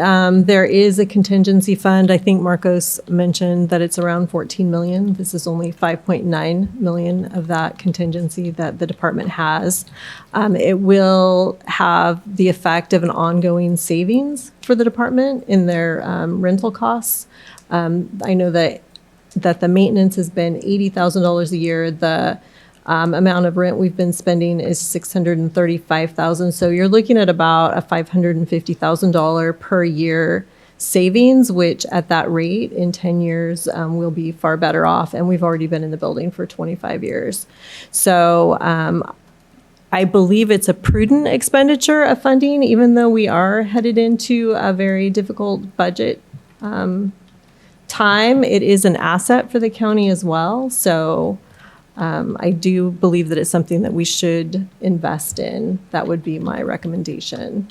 there is a contingency fund. I think Marcos mentioned that it's around 14 million. This is only 5.9 million of that contingency that the department has. It will have the effect of an ongoing savings for the department in their rental costs. I know that the maintenance has been $80,000 a year. The amount of rent we've been spending is $635,000. So you're looking at about a $550,000 per year savings, which at that rate in 10 years will be far better off. And we've already been in the building for 25 years. So I believe it's a prudent expenditure of funding, even though we are headed into a very difficult budget time. It is an asset for the county as well. So I do believe that it's something that we should invest in. That would be my recommendation.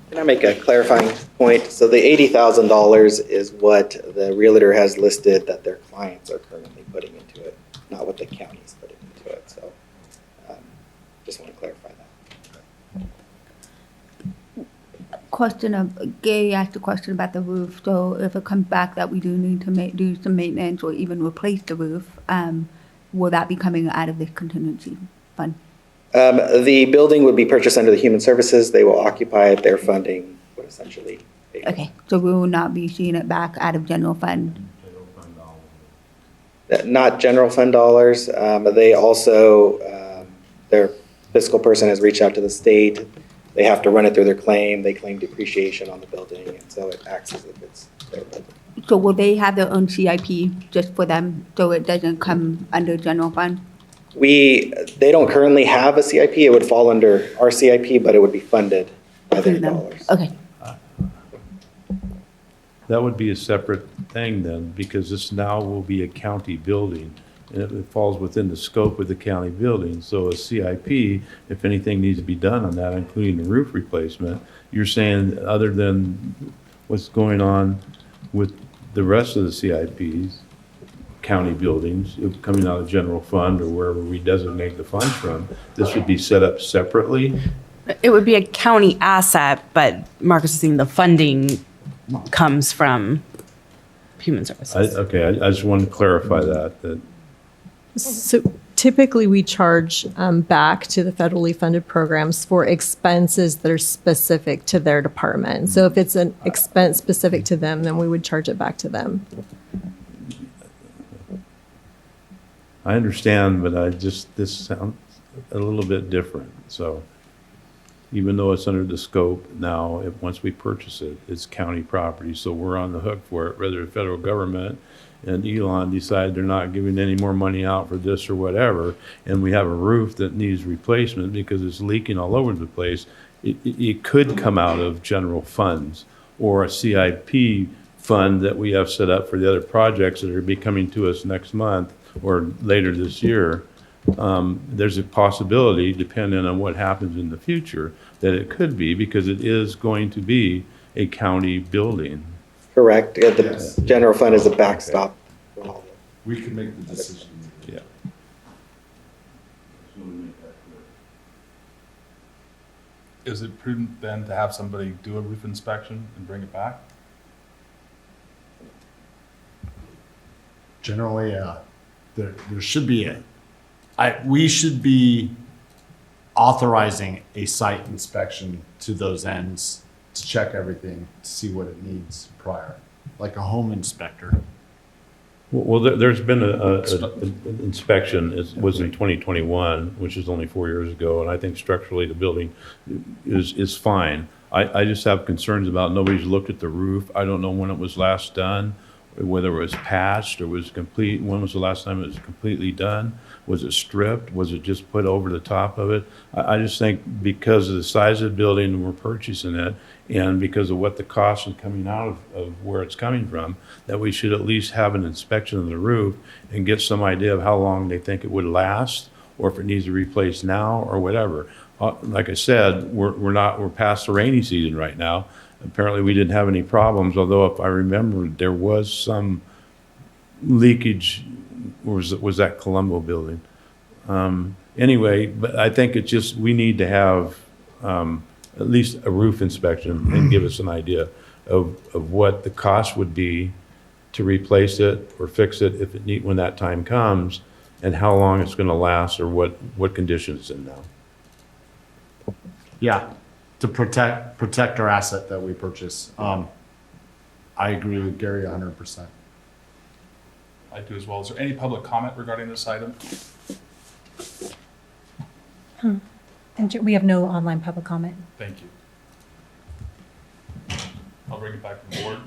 Can I make a clarifying point? So the $80,000 is what the realtor has listed that their clients are currently putting into it, not what the county's putting into it. it. So just want to clarify that. Question of, Gary asked a question about the roof, so if it comes back that we do need to do some maintenance or even replace the roof, will that be coming out of the contingency fund? The building would be purchased under the Human Services. They will occupy it. Their funding would essentially pay. Okay, so we will not be seeing it back out of general fund? Not general fund dollars. They also, their fiscal person has reached out to the state. They have to run it through their claim. They claim depreciation on the building, and so it acts as if it's their building. So will they have their own CIP just for them, so it doesn't come under general fund? They don't currently have a CIP. It would fall under our CIP, but it would be funded by their dollars. Okay. That would be a separate thing then, because this now will be a county building, and it falls within the scope of the county building. So a CIP, if anything needs to be done on that, including the roof replacement, you're saying other than what's going on with the rest of the CIPs, county buildings, coming out of general fund or wherever we designate the funds from, this would be set up separately? It would be a county asset, but Marcus is saying the funding comes from Human Services. Okay, I just wanted to clarify that. So typically, we charge back to the federally funded programs for expenses that are specific to their department. So if it's an expense specific to them, then we would charge it back to them. I understand, but this sounds a little bit different. So even though it's under the scope now, once we purchase it, it's county property, so we're on the hook for it, whether the federal government and Elon decide they're not giving any more money out for this or whatever, and we have a roof that needs replacement because it's leaking all over the place, it could come out of general funds or a CIP fund that we have set up for the other projects that are be coming to us next month or later this year. There's a possibility, depending on what happens in the future, that it could be, because it is going to be a county building. Correct. Yeah, the general fund is a backstop. We can make the decision. Yeah. Is it prudent then to have somebody do a roof inspection and bring it back? Generally, there should be we should be authorizing a site inspection to those ends to check everything, to see what it needs prior, like a home inspector. Well, there's been an inspection, it was in 2021, which is only 4 years ago, and I think structurally the building is fine. I just have concerns about nobody's looked at the roof. I don't know when it was last done, whether it was patched or was complete. When was the last time it was completely done? Was it stripped? Was it just put over the top of it? I just think because of the size of the building and we're purchasing it, and because of what the cost is coming out of where it's coming from, that we should at least have an inspection of the roof and get some idea of how long they think it would last, or if it needs to be replaced now or whatever. Like I said, we're past the rainy season right now. Apparently we didn't have any problems, although if I remember, there was some leakage. Was that Colombo building? Anyway, but I think it's just, we need to have at least a roof inspection and give us an idea of what the cost would be to replace it or fix it if it when that time comes, and how long it's going to last, or what condition it's in now. Yeah, to protect our asset that we purchase. I agree with Gary 100%. I do as well. Is there any public comment regarding this item? And we have no online public comment. Thank you. I'll bring it back to the board.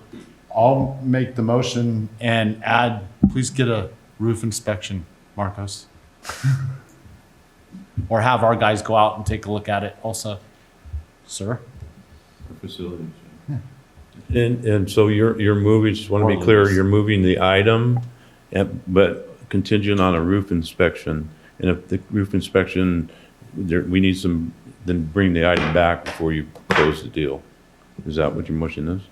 I'll make the motion and add, please get a roof inspection, Marcos. Or have our guys go out and take a look at it also. Sir? Facilities. And so you're moving, just want to be clear, you're moving the item, but contingent on a roof inspection. And if the roof inspection, we need some, then bring the item back before you close the deal. Is that what your motion is?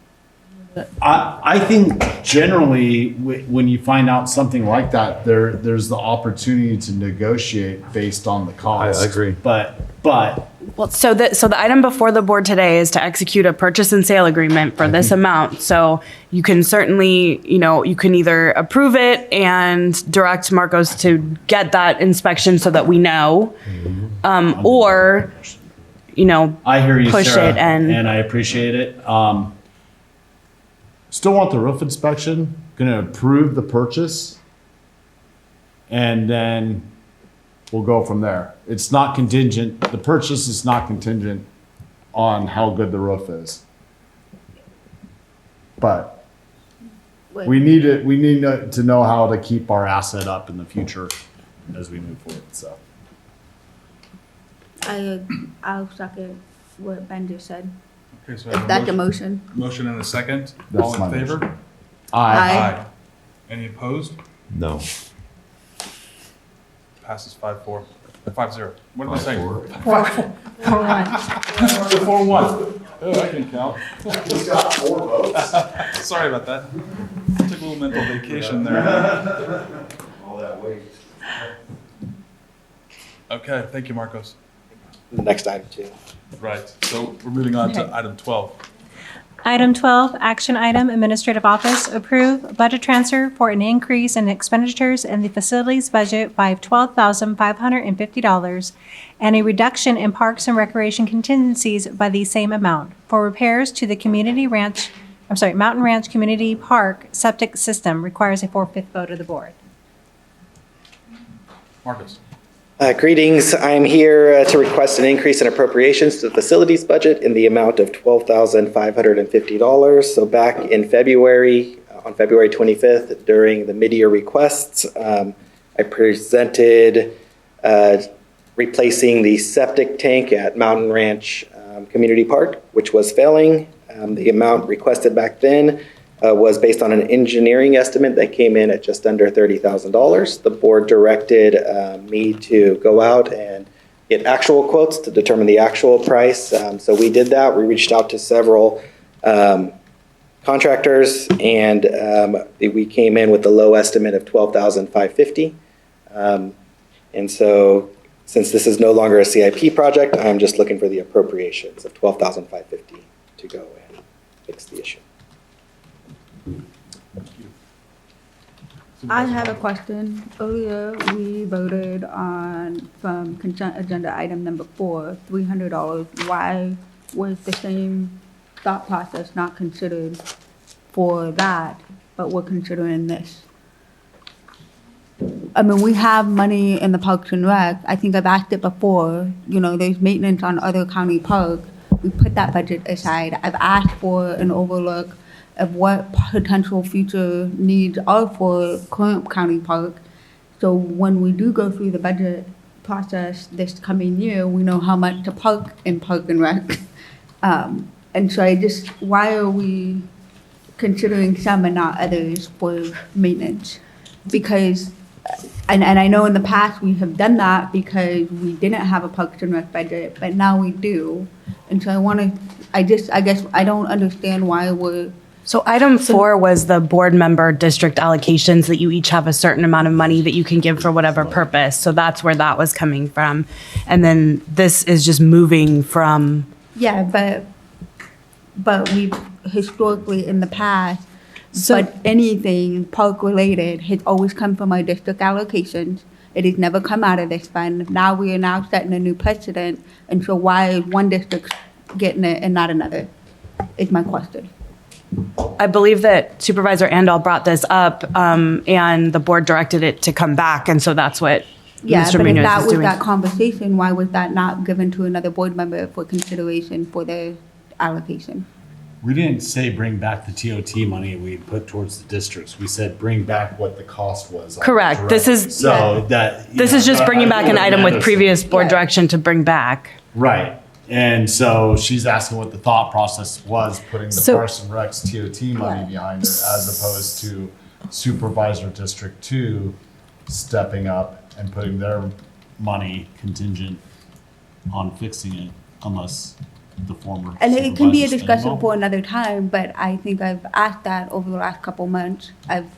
I think generally, when you find out something like that, there's the opportunity to negotiate based on the cost. I agree. But Well, so the item before the board today is to execute a purchase and sale agreement for this amount. So you can certainly, you can either approve it and direct Marcos to get that inspection so that we know, or, I hear you, push Sarah, it and I appreciate it. Still want the roof inspection, gonna approve the purchase, and then we'll go from there. It's not contingent, the purchase is not contingent on how good the roof is. But we need to know how to keep our asset up in the future as we move forward, so. I'll second what Ben just said. Okay, so I have If a that's a motion. Motion and a second. That's All my in favor? motion. Aye. Any opposed? No. Passes 5-4. 5-0. What am I saying? 4-1. 4-1. Oh, I can count. He's got 4 votes. Sorry about that. Took a little mental vacation there. All that weight. Okay, thank you, Marcos. Next item, too. Right, so we're moving on to item 12. Item 12, action item, Administrative Office, approve budget transfer for an increase in expenditures in the facilities budget by $12,550 and a reduction in Parks and Recreation contingencies by the same amount for repairs to the Mountain Ranch Community Park septic system requires a 4/5 vote of the board. Marcos. Greetings. I'm here to request an increase in appropriations to the facilities budget in the amount of $12,550. So back in February, on February 25th, during the mid-year requests, I presented replacing the septic tank at Mountain Ranch Community Park, which was failing. The amount requested back then was based on an engineering estimate that came in at just under $30,000. The board directed me to go out and get actual quotes to determine the actual price. So we did that. We reached out to several contractors, and we came in with the low estimate of $12,550. And so since this is no longer a CIP project, I'm just looking for the appropriations of $12,550 to go and fix the issue. I have a question. Earlier, we voted on, from consent agenda item number 4, $300. Why was the same thought process not considered for that, but we're considering this? I mean, we have money in the Parks and Rec. I think I've asked it before. There's maintenance on other county parks. We put that budget aside. I've asked for an overlook of what potential future needs are for current county park. So when we do go through the budget process this coming year, we know how much to park in Park and Rec. And so why are we considering some and not others for maintenance? Because, and I know in the past we have done that because we didn't have a Parks and Rec budget, but now we do. And so I guess I don't understand why we're. So item 4 was the board member district allocations that you each have a certain amount of money that you can give for whatever purpose. So that's where that was coming from. And then this is just moving from. Yeah, but we've historically in the past, but anything park related has always come from our district allocations. It has never come out of this fund. Now we are setting a new precedent. And so why is one district getting it and not another? Is my question. I believe that Supervisor Andal brought this up, and the board directed it to come back, and so that's what Mr. But if Munoz that is was doing. that conversation, why was that not given to another board member for consideration for the allocation? We didn't say bring back the TOT money we put towards the districts. We said bring back what the cost was. Correct. This is this is just bringing back an item with previous board direction to bring back. Right. And so she's asking what the thought process was, putting the Parks and Rec's TOT money behind it as opposed to Supervisor District 2 stepping up and putting their money contingent on fixing it, unless the former. And it can be a supervisors discussion anymore. for another time, but I think I've asked that over the last couple months. I've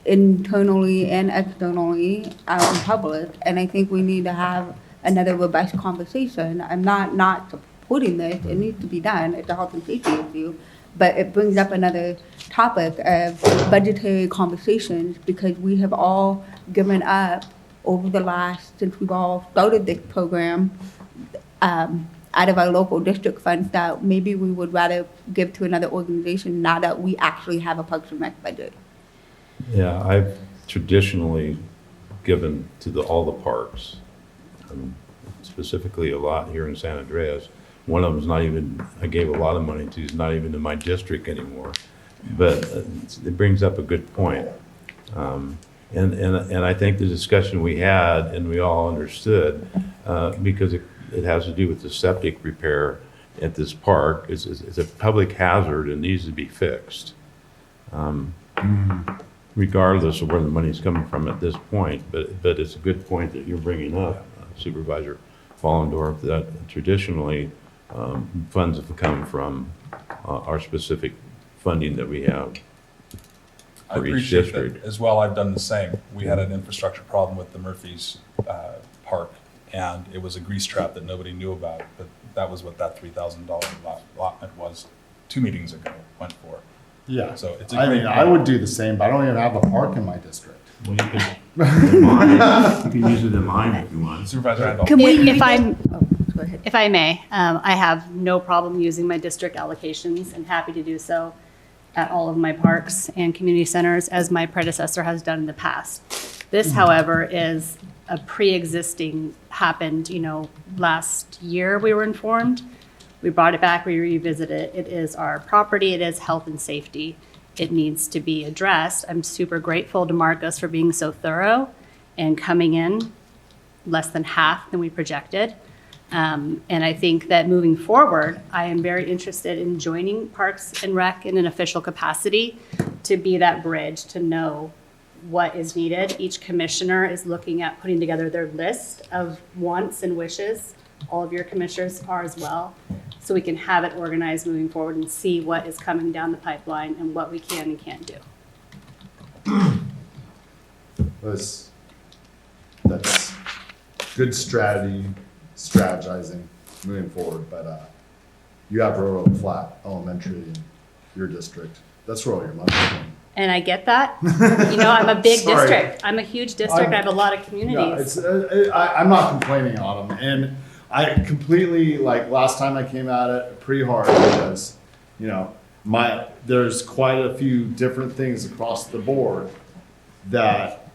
internally and externally out in public, and I think we need to have another robust conversation. I'm not supporting this, it needs to be done, it's a health and safety issue, but it brings up another topic of budgetary conversations, because we have all given up over the last, since we've all started this program, out of our local district funds that maybe we would rather give to another organization now that we actually have a Parks and Rec budget. Yeah, I've traditionally given to all the parks, specifically a lot here in San Andreas. One of them's not even, I gave a lot of money to, is not even in my district anymore. But it brings up a good point. And I think the discussion we had, and we all understood, because it has to do with the septic repair at this park, it's a public hazard and needs to be fixed. Regardless of where the money's coming from at this point, but it's a good point that you're bringing up, Supervisor Fallendorf, that traditionally funds have come from our specific funding that we have I for each appreciate district. that as well. I've done the same. We had an infrastructure problem with the Murphy's Park, and it was a grease trap that nobody knew about, but that was what that $3,000 allotment was 2 meetings ago went for. Yeah. So it's a I great mean, I point. would do the same, but I don't even have a park in my district. Well, you can use it in mine if you want. Supervisor Randolph. If I may, I have no problem using my district allocations and happy to do so at all of my parks and community centers, as my predecessor has done in the past. This, however, is a pre-existing, happened, last year we were informed. We brought it back, we revisited it. It is our property, it is health and safety. It needs to be addressed. I'm super grateful to Marcos for being so thorough and coming in less than half than we projected. And I think that moving forward, I am very interested in joining Parks and Rec in an official capacity to be that bridge, to know what is needed. Each commissioner is looking at putting together their list of wants and wishes. All of your commissioners are as well. So we can have it organized moving forward and see what is coming down the pipeline and what we can and can't do. That's good strategizing moving forward, but you have Railroad Flat Elementary in your district. That's where all your money's going. And I get that. I'm a big Sorry. district. I'm a huge district. I have a lot of communities. Yeah, I'm not complaining on them, and I completely, last time I came at it pretty hard because, there's quite a few different things across the board that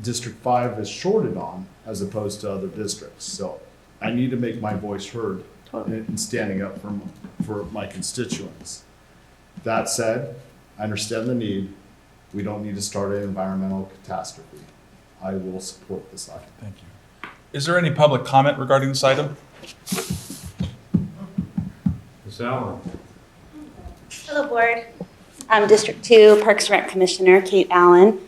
District 5 is shorted on as opposed to other districts. So I need to make my voice heard in standing up for my constituents. That said, I understand the need. We don't need to start an environmental catastrophe. I will support this item. Thank you. Is there any public comment regarding this item? Ms. Allen. Hello, Board. I'm District 2 Parks and Rec Commissioner Kate Allen.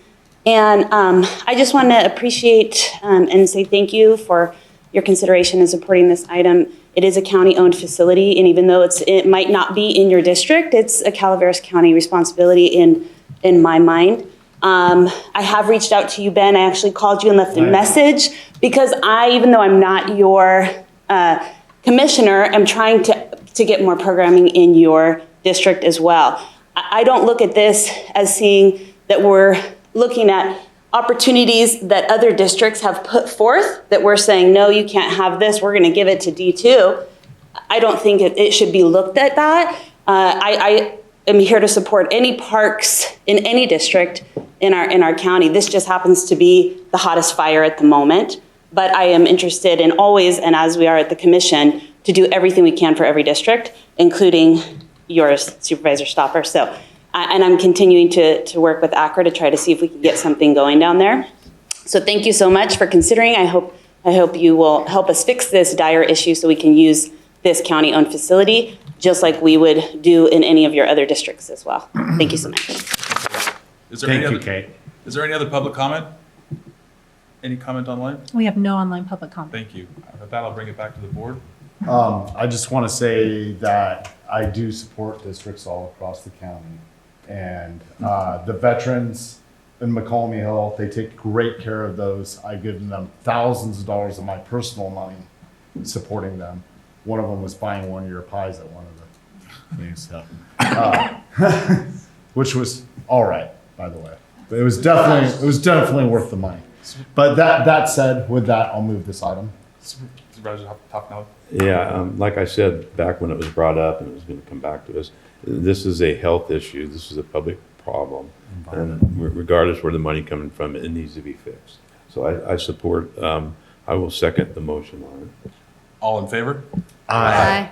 And I just want to appreciate and say thank you for your consideration in supporting this item. It is a county-owned facility, and even though it might not be in your district, it's a Calaveras County responsibility in my mind. I have reached out to you, Ben. I actually called you and left a message because even though I'm not your commissioner, I'm trying to get more programming in your district as well. I don't look at this as seeing that we're looking at opportunities that other districts have put forth that we're saying, no, you can't have this, we're going to give it to D2. I don't think it should be looked at that. I am here to support any parks in any district in our county. This just happens to be the hottest fire at the moment. But I am interested in always, and as we are at the commission, to do everything we can for every district, including yours, Supervisor Stopper. So, and I'm continuing to work with ACRA to try to see if we can get something going down there. So thank you so much for considering. I hope you will help us fix this dire issue so we can use this county-owned facility just like we would do in any of your other districts as well. Thank you so much. Thank you, Kate. Is there any other public comment? Any comment online? We have no online public comment. Thank you. With that, I'll bring it back to the board. I just want to say that I do support districts all across the county. And the veterans in McCallum Hill, they take great care of those. I give them thousands of dollars of my personal money supporting them. One of them was buying one of your pies at one of the things, so, which was all right, by the way. But it was definitely worth the money. But that said, with that, I'll move this item. Supervisor, talk now. Yeah, like I said, back when it was brought up and it was going to come back to us, this is a health issue. This is a public problem. And regardless where the money coming from, it needs to be fixed. So I support, I will second the motion on it. All in favor? Aye.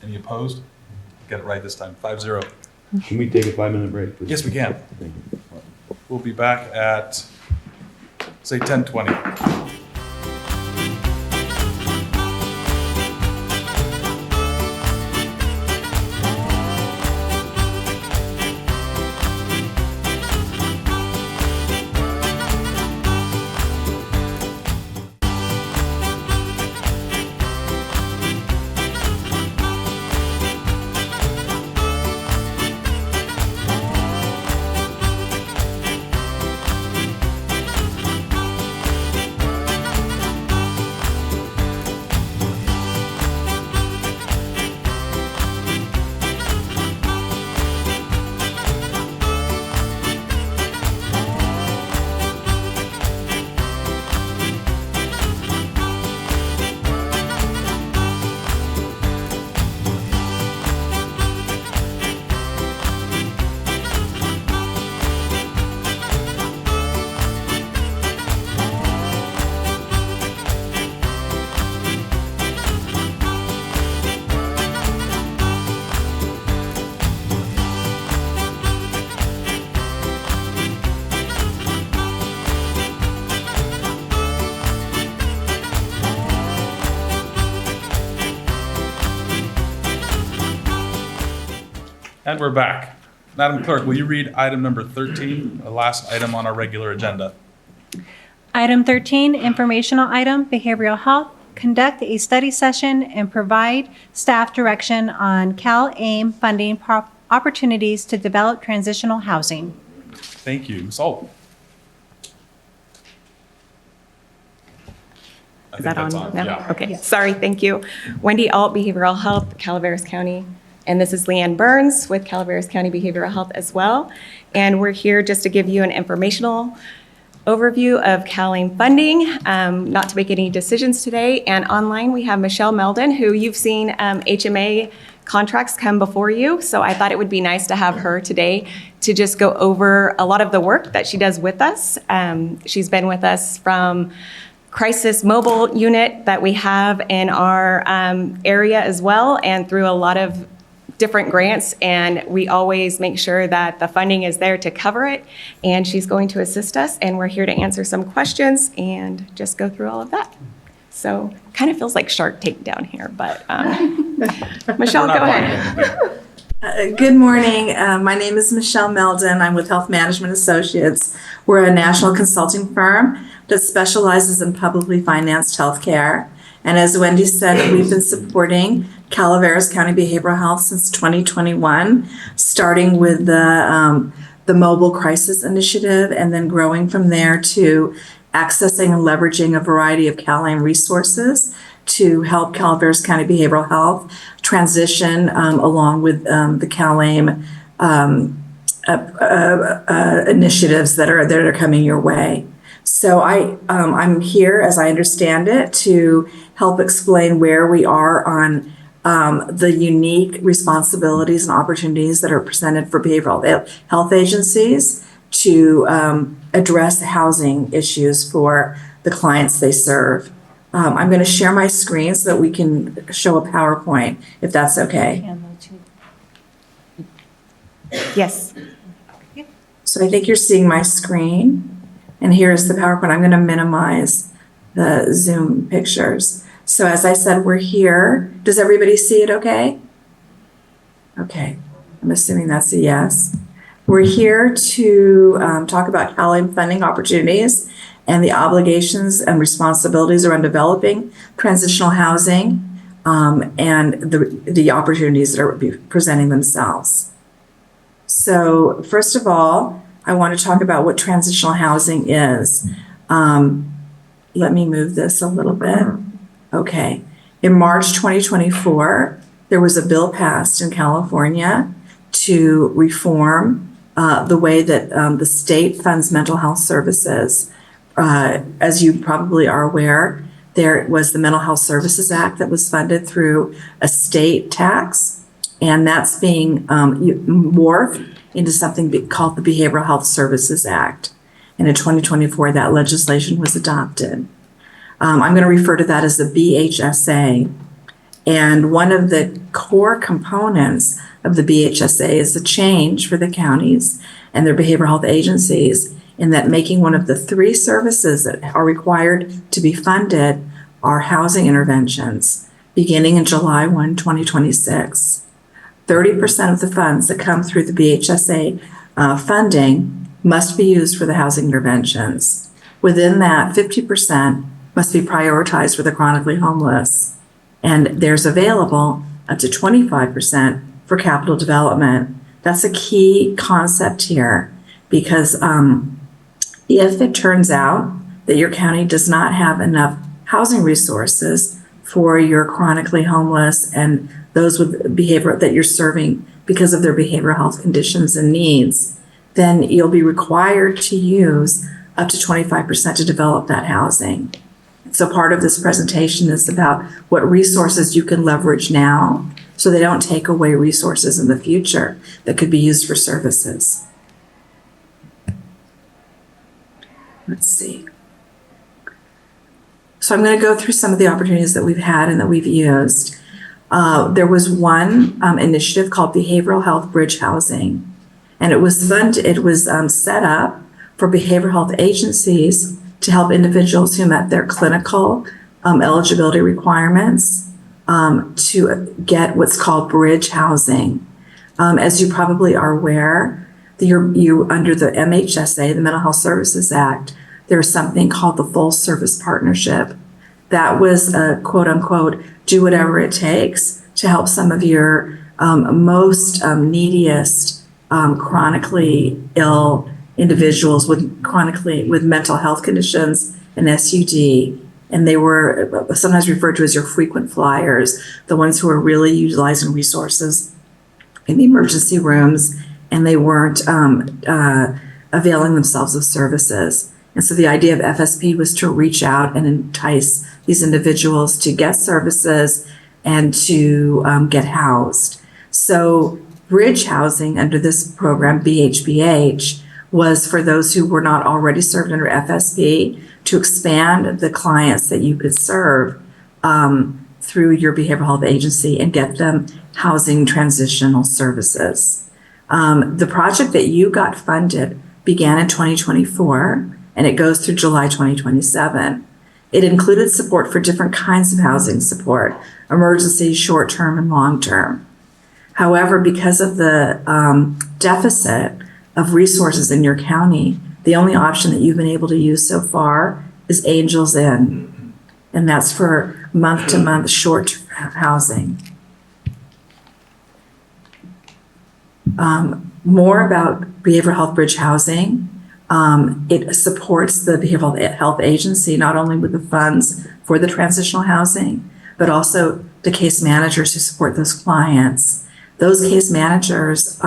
Any opposed? Get it right this time, 5-0. Can we take a 5-minute break, please? Yes, we can. Thank you. We'll be back at, say, 10:20. And we're back. Madam Clerk, will you read item number 13, the last item on our regular agenda? Item 13, informational item, behavioral health. Conduct a study session and provide staff direction on CalAIM funding opportunities to develop transitional housing. Thank you. Ms. Alt. Is that on now? Yeah. Okay, sorry, thank you. Wendy Alt, Behavioral Health, Calaveras County. And this is Leanne Burns with Calaveras County Behavioral Health as well. And we're here just to give you an informational overview of CalAIM funding, not to make any decisions today. And online, we have Michelle Meldon, who you've seen HMA contracts come before you. So I thought it would be nice to have her today to just go over a lot of the work that she does with us. She's been with us from crisis mobile unit that we have in our area as well, and through a lot of different grants, and we always make sure that the funding is there to cover it, and she's going to assist us, and we're here to answer some questions and just go through all of that. So kind of feels like Shark Tank down here, but Michelle, go ahead. Good morning. My name is Michelle Meldon. I'm with Health Management Associates. We're a national consulting firm that specializes in publicly financed healthcare. And as Wendy said, we've been supporting Calaveras County Behavioral Health since 2021, starting with the Mobile Crisis Initiative and then growing from there to accessing and leveraging a variety of CalAIM resources to help Calaveras County Behavioral Health transition along with the CalAIM initiatives that are coming your way. So I'm here, as I understand it, to help explain where we are on the unique responsibilities and opportunities that are presented for behavioral health agencies to address housing issues for the clients they serve. I'm going to share my screen so that we can show a PowerPoint, if that's okay. Yes. So I think you're seeing my screen, and here's the PowerPoint. I'm going to minimize the Zoom pictures. So as I said, we're here. Does everybody see it okay? Okay, I'm assuming that's a yes. We're here to talk about CalAIM funding opportunities and the obligations and responsibilities around developing transitional housing and the opportunities that are presenting themselves. So first of all, I want to talk about what transitional housing is. Let me move this a little bit. Okay. In March 2024, there was a bill passed in California to reform the way that the state funds mental health services. As you probably are aware, there was the Mental Health Services Act that was funded through a state tax, and that's being morphed into something called the Behavioral Health Services Act. And in 2024, that legislation was adopted. I'm going to refer to that as the BHSA. And one of the core components of the BHSA is the change for the counties and their behavioral health agencies in that making one of the 3 services that are required to be funded are housing interventions beginning in July 1, 2026. 30% of the funds that come through the BHSA funding must be used for the housing interventions. Within that, 50% must be prioritized for the chronically homeless. And there's available up to 25% for capital development. That's a key concept here because if it turns out that your county does not have enough housing resources for your chronically homeless and those with behavior that you're serving because of their behavioral health conditions and needs, then you'll be required to use up to 25% to develop that housing. So part of this presentation is about what resources you can leverage now so they don't take away resources in the future that could be used for services. Let's see. So I'm going to go through some of the opportunities that we've had and that we've used. There was one initiative called Behavioral Health Bridge Housing, and it was set up for behavioral health agencies to help individuals who met their clinical eligibility requirements to get what's called bridge housing. As you probably are aware, you under the MHSA, the Mental Health Services Act, there's something called the Full Service Partnership. That was a quote unquote, do whatever it takes to help some of your most neediest chronically ill individuals with mental health conditions and SUD. And they were sometimes referred to as your frequent flyers, the ones who are really utilizing resources in the emergency rooms, and they weren't availing themselves of services. And so the idea of FSP was to reach out and entice these individuals to get services and to get housed. So bridge housing under this program, BHBH, was for those who were not already served under FSP to expand the clients that you could serve through your behavioral health agency and get them housing transitional services. The project that you got funded began in 2024 and it goes through July 2027. It included support for different kinds of housing support, emergency, short-term, and long-term. However, because of the deficit of resources in your county, the only option that you've been able to use so far is Angels Inn, and that's for month-to-month short housing. More about behavioral health bridge housing. It supports the behavioral health agency not only with the funds for the transitional housing, but also the case managers who support those clients. Those case managers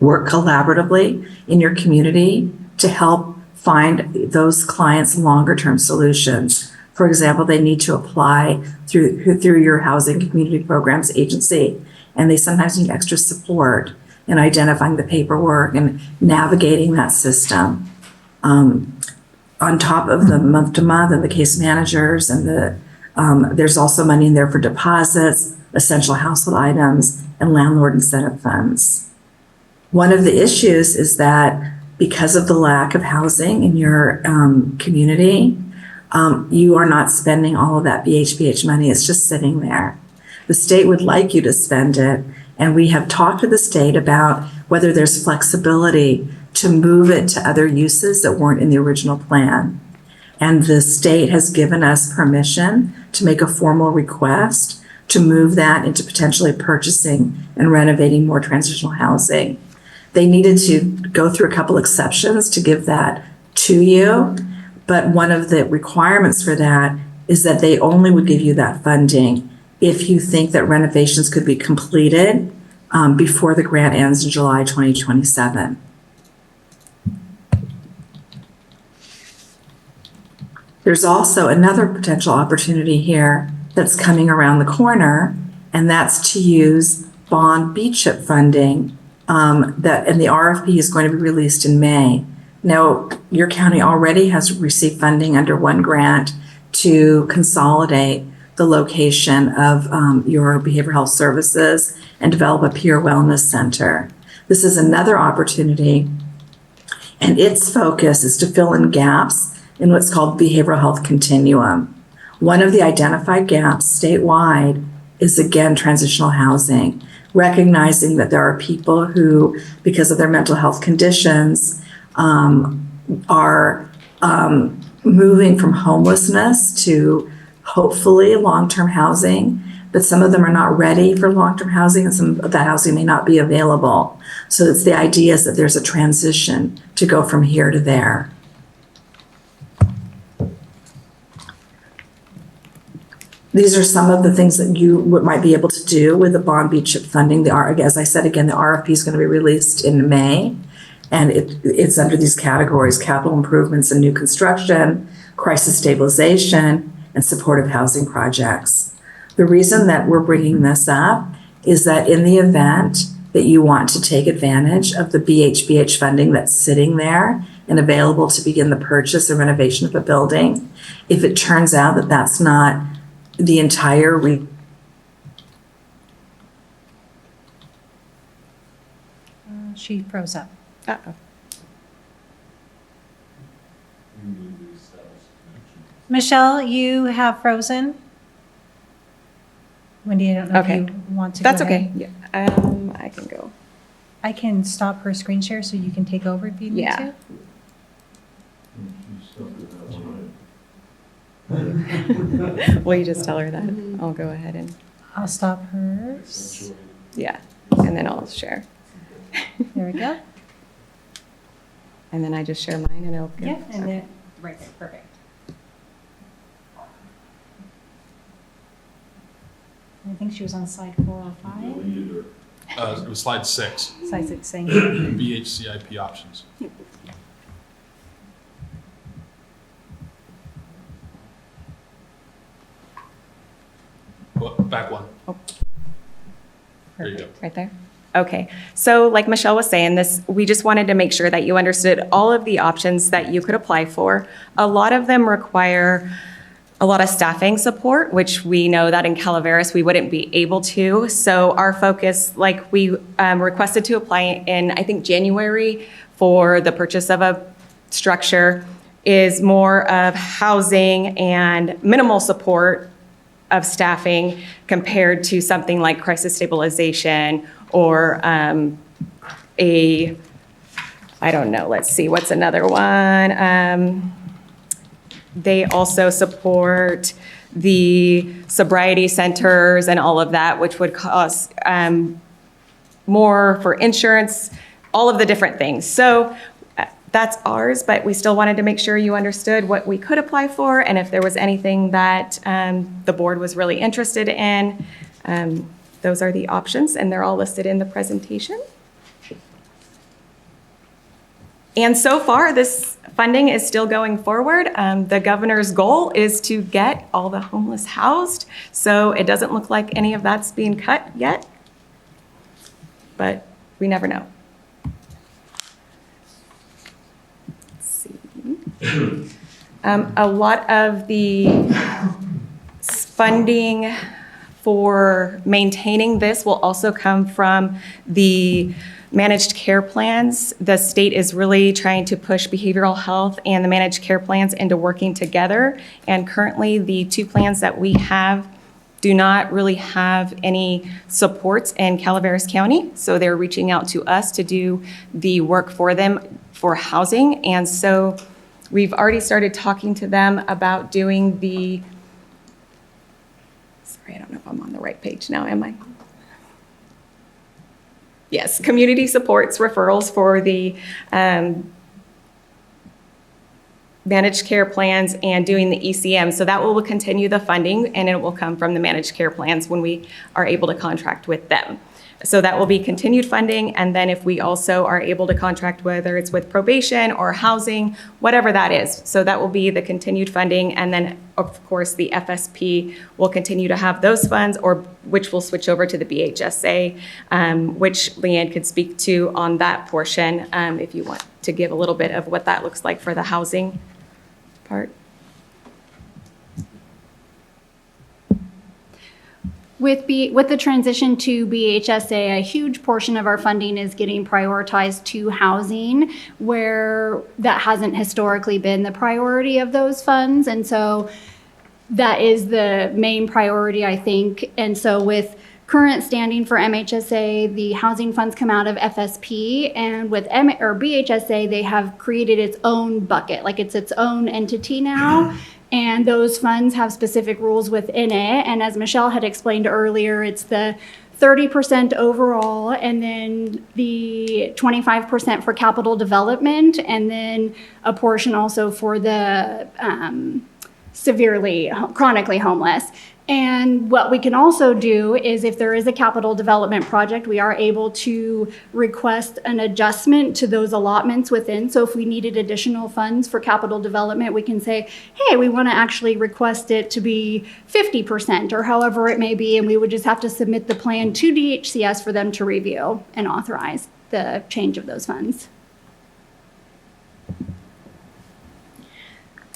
work collaboratively in your community to help find those clients longer term solutions. For example, they need to apply through your housing community programs agency, and they sometimes need extra support in identifying the paperwork and navigating that system. On top of the month to month and the case managers and there's also money in there for deposits, essential household items, and landlord incentive funds. One of the issues is that because of the lack of housing in your community, you are not spending all of that BHBH money. It's just sitting there. The state would like you to spend it, and we have talked to the state about whether there's flexibility to move it to other uses that weren't in the original plan. And the state has given us permission to make a formal request to move that into potentially purchasing and renovating more transitional housing. They needed to go through a couple exceptions to give that to you, but one of the requirements for that is that they only would give you that funding if you think that renovations could be completed before the grant ends in July 2027. There's also another potential opportunity here that's coming around the corner, and that's to use bond B-CHIP funding and the RFP is going to be released in May. Now, your county already has received funding under one grant to consolidate the location of your behavioral health services and develop a peer wellness center. This is another opportunity, and its focus is to fill in gaps in what's called behavioral health continuum. One of the identified gaps statewide is, again, transitional housing, recognizing that there are people who, because of their mental health conditions, are moving from homelessness to hopefully long-term housing, but some of them are not ready for long-term housing and some of that housing may not be available. So it's the idea is that there's a transition to go from here to there. These are some of the things that you might be able to do with the bond B-CHIP funding. As I said, again, the RFP is going to be released in May, and it's under these categories: capital improvements and new construction, crisis stabilization, and supportive housing projects. The reason that we're bringing this up is that in the event that you want to take advantage of the BHBH funding that's sitting there and available to begin the purchase or renovation of a building, if it turns out that that's not the entire She froze up. Uh-oh. Michelle, you have frozen. Wendy, I don't know Okay. if you want to That's go okay. ahead. Yeah. I can go. I can stop her screen share so you can take over if you need Yeah. to. Will you just tell her that? I'll go ahead and, I'll stop hers. yeah, and then I'll share. There we go. And then I just share mine and it'll go. Yeah, and then, right there, perfect. I think she was on slide 4 or 5. It was slide 6, Slide 6 saying. BHCIP options. Well, back one. There you go. Right there? Okay, so like Michelle was saying, we just wanted to make sure that you understood all of the options that you could apply for. A lot of them require a lot of staffing support, which we know that in Calaveras we wouldn't be able to. So our focus, like we requested to apply in, I think, January for the purchase of a structure, is more of housing and minimal support of staffing compared to something like crisis stabilization or I don't know, let's see, what's another one? They also support the sobriety centers and all of that, which would cost more for insurance, all of the different things. So that's ours, but we still wanted to make sure you understood what we could apply for and if there was anything that the board was really interested in. Those are the options, and they're all listed in the presentation. And so far, this funding is still going forward. The governor's goal is to get all the homeless housed, so it doesn't look like any of that's being cut yet, but we never know. Let's see. A lot of the funding for maintaining this will also come from the managed care plans. The state is really trying to push behavioral health and the managed care plans into working together. And currently, the two plans that we have do not really have any supports in Calaveras County, so they're reaching out to us to do the work for them for housing. And so we've already started talking to them about doing the, sorry, I don't know if I'm on the right page now, am I? Yes, community supports referrals for the managed care plans and doing the ECM. So that will continue the funding, and it will come from the managed care plans when we are able to contract with them. So that will be continued funding. And then if we also are able to contract, whether it's with probation or housing, whatever that is. So that will be the continued funding. And then of course the FSP will continue to have those funds, or which will switch over to the BHSA, which Leanne could speak to on that portion, if you want to give a little bit of what that looks like for the housing part. With the transition to BHSA, a huge portion of our funding is getting prioritized to housing, where that hasn't historically been the priority of those funds. And so that is the main priority, I think. And so with current standing for MHSA, the housing funds come out of FSP, and with BHSA, they have created its own bucket, like it's its own entity now. And those funds have specific rules within it. And as Michelle had explained earlier, it's the 30% overall, and then the 25% for capital development, and then a portion also for the chronically homeless. And what we can also do is, if there is a capital development project, we are able to request an adjustment to those allotments within. So if we needed additional funds for capital development, we can say, hey, we want to actually request it to be 50% or however it may be. And we would just have to submit the plan to DHCS for them to review and authorize the change of those funds.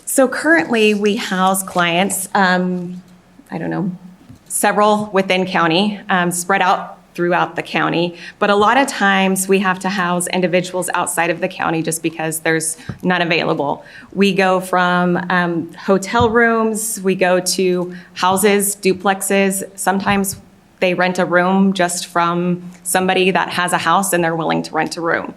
So currently we house clients, several within county, spread out throughout the county. But a lot of times we have to house individuals outside of the county just because there's none available. We go from hotel rooms, we go to houses, duplexes. Sometimes they rent a room just from somebody that has a house and they're willing to rent a room.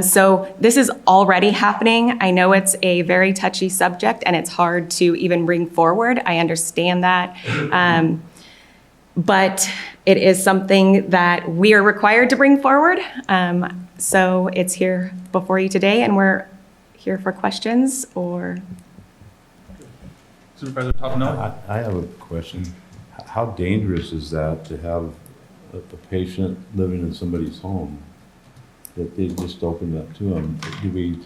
So this is already happening. I know it's a very touchy subject and it's hard to even bring forward. I understand that. But it is something that we are required to bring forward. So it's here before you today, and we're here for questions or. Supervisor Toppino? I have a question. How dangerous is that to have a patient living in somebody's home, that they just open up to them? Do we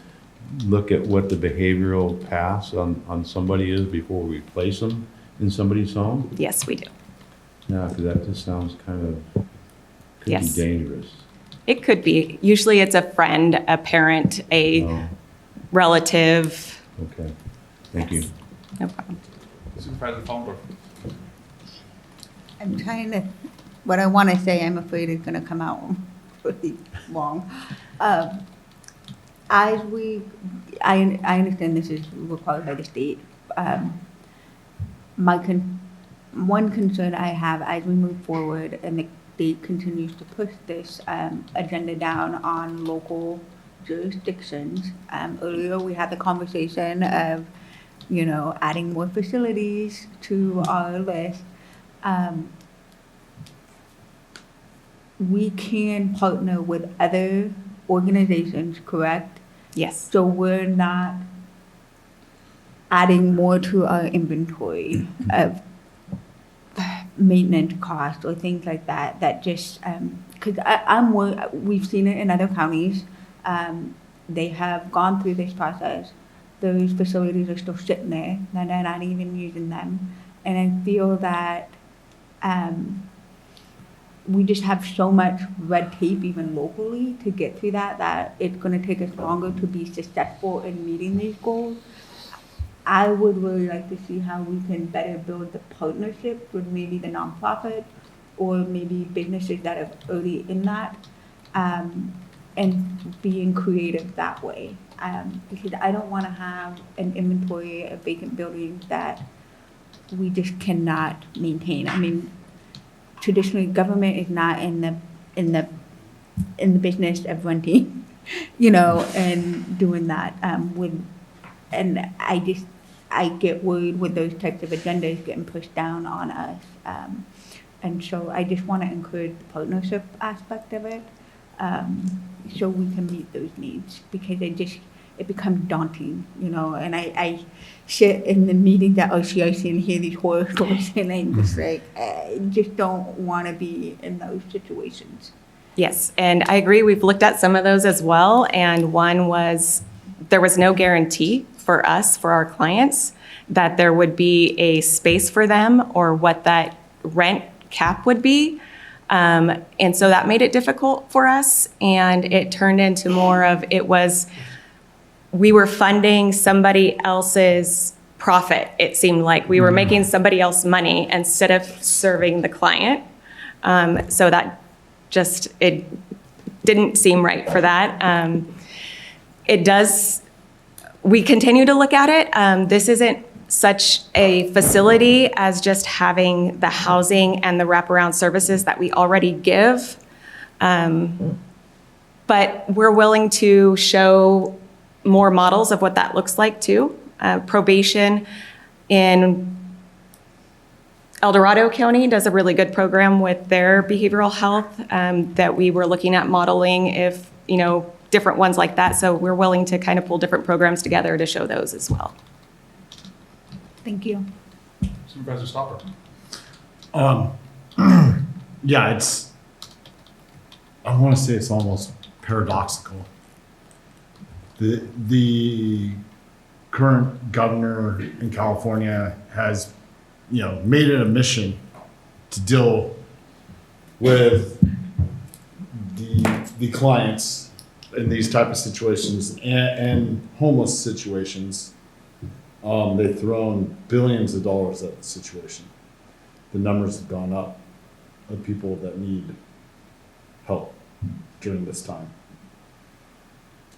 look at what the behavioral pass on somebody is before we place them in somebody's home? Yes, we do. Yeah, because that just sounds could be dangerous. It could be. Usually it's a friend, a parent, a relative. Okay, thank you. No problem. Supervisor Fallendorf. I'm trying to, what I want to say, I'm afraid it's going to come out really long. I understand this is required by the state. One concern I have as we move forward and the state continues to push this agenda down on local jurisdictions. Earlier we had the conversation of, adding more facilities to our list. We can partner with other organizations, correct? Yes. So we're not adding more to our inventory of maintenance costs or things like that, that just, because we've seen it in other counties. They have gone through this process. Those facilities are still sitting there, and they're not even using them. And I feel that we just have so much red tape, even locally, to get through that it's going to take us longer to be successful in meeting these goals. I would really like to see how we can better build the partnership with maybe the nonprofit or maybe businesses that are already in that, and being creative that way. Because I don't want to have an inventory of vacant buildings that we just cannot maintain. I mean, traditionally, government is not in the business of renting, and doing that. And I get worried with those types of agendas getting pushed down on us. And so I just want to encourage the partnership aspect of it, so we can meet those needs, because it becomes daunting, and I sit in the meetings at RCIC and hear these horror stories, and I'm just like, I just don't want to be in those situations. Yes, and I agree. We've looked at some of those as well. And one was, there was no guarantee for us, for our clients, that there would be a space for them or what that rent cap would be. And so that made it difficult for us. And it turned into more of, we were funding somebody else's profit. It seemed like we were making somebody else money instead of serving the client. So that it didn't seem right for that. We continue to look at it. This isn't such a facility as just having the housing and the wraparound services that we already give. But we're willing to show more models of what that looks like too. Probation in El Dorado County does a really good program with their behavioral health that we were looking at modeling if, different ones like that. So we're willing to kind of pull different programs together to show those as well. Thank you. Supervisor Stopper. Yeah, I want to say it's almost paradoxical. The current governor in California has, made it a mission to deal with the clients in these type of situations and homeless situations. They've thrown billions of dollars at the situation. The numbers have gone up of people that need help during this time.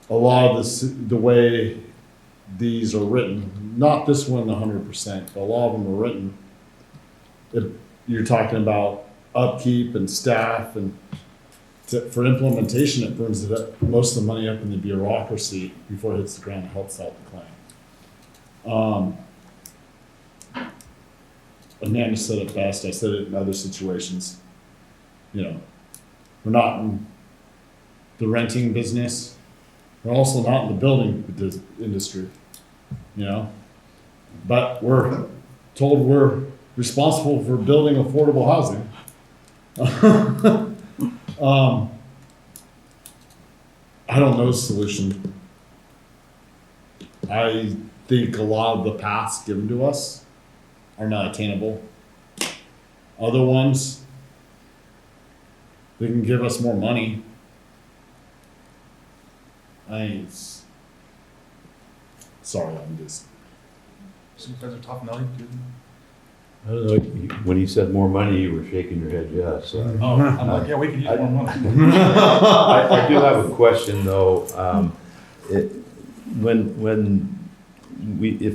A lot of the way these are written, not this one 100%, but a lot of them are written, you're talking about upkeep and staff, and for implementation, it brings most of the money up in the bureaucracy before it hits the ground and helps out the client. Amanda said it best. I said it in other situations. We're not in the renting business. We're also not in the building industry, but we're told we're responsible for building affordable housing. I don't know the solution. I think a lot of the paths given to us are not attainable. Other ones, they can give us more money. Sorry, I'm just. Supervisor Toffenelli. I don't know, when you said more money, you were shaking your head yes. I'm like, yeah, we could use more money. I do have a question though. If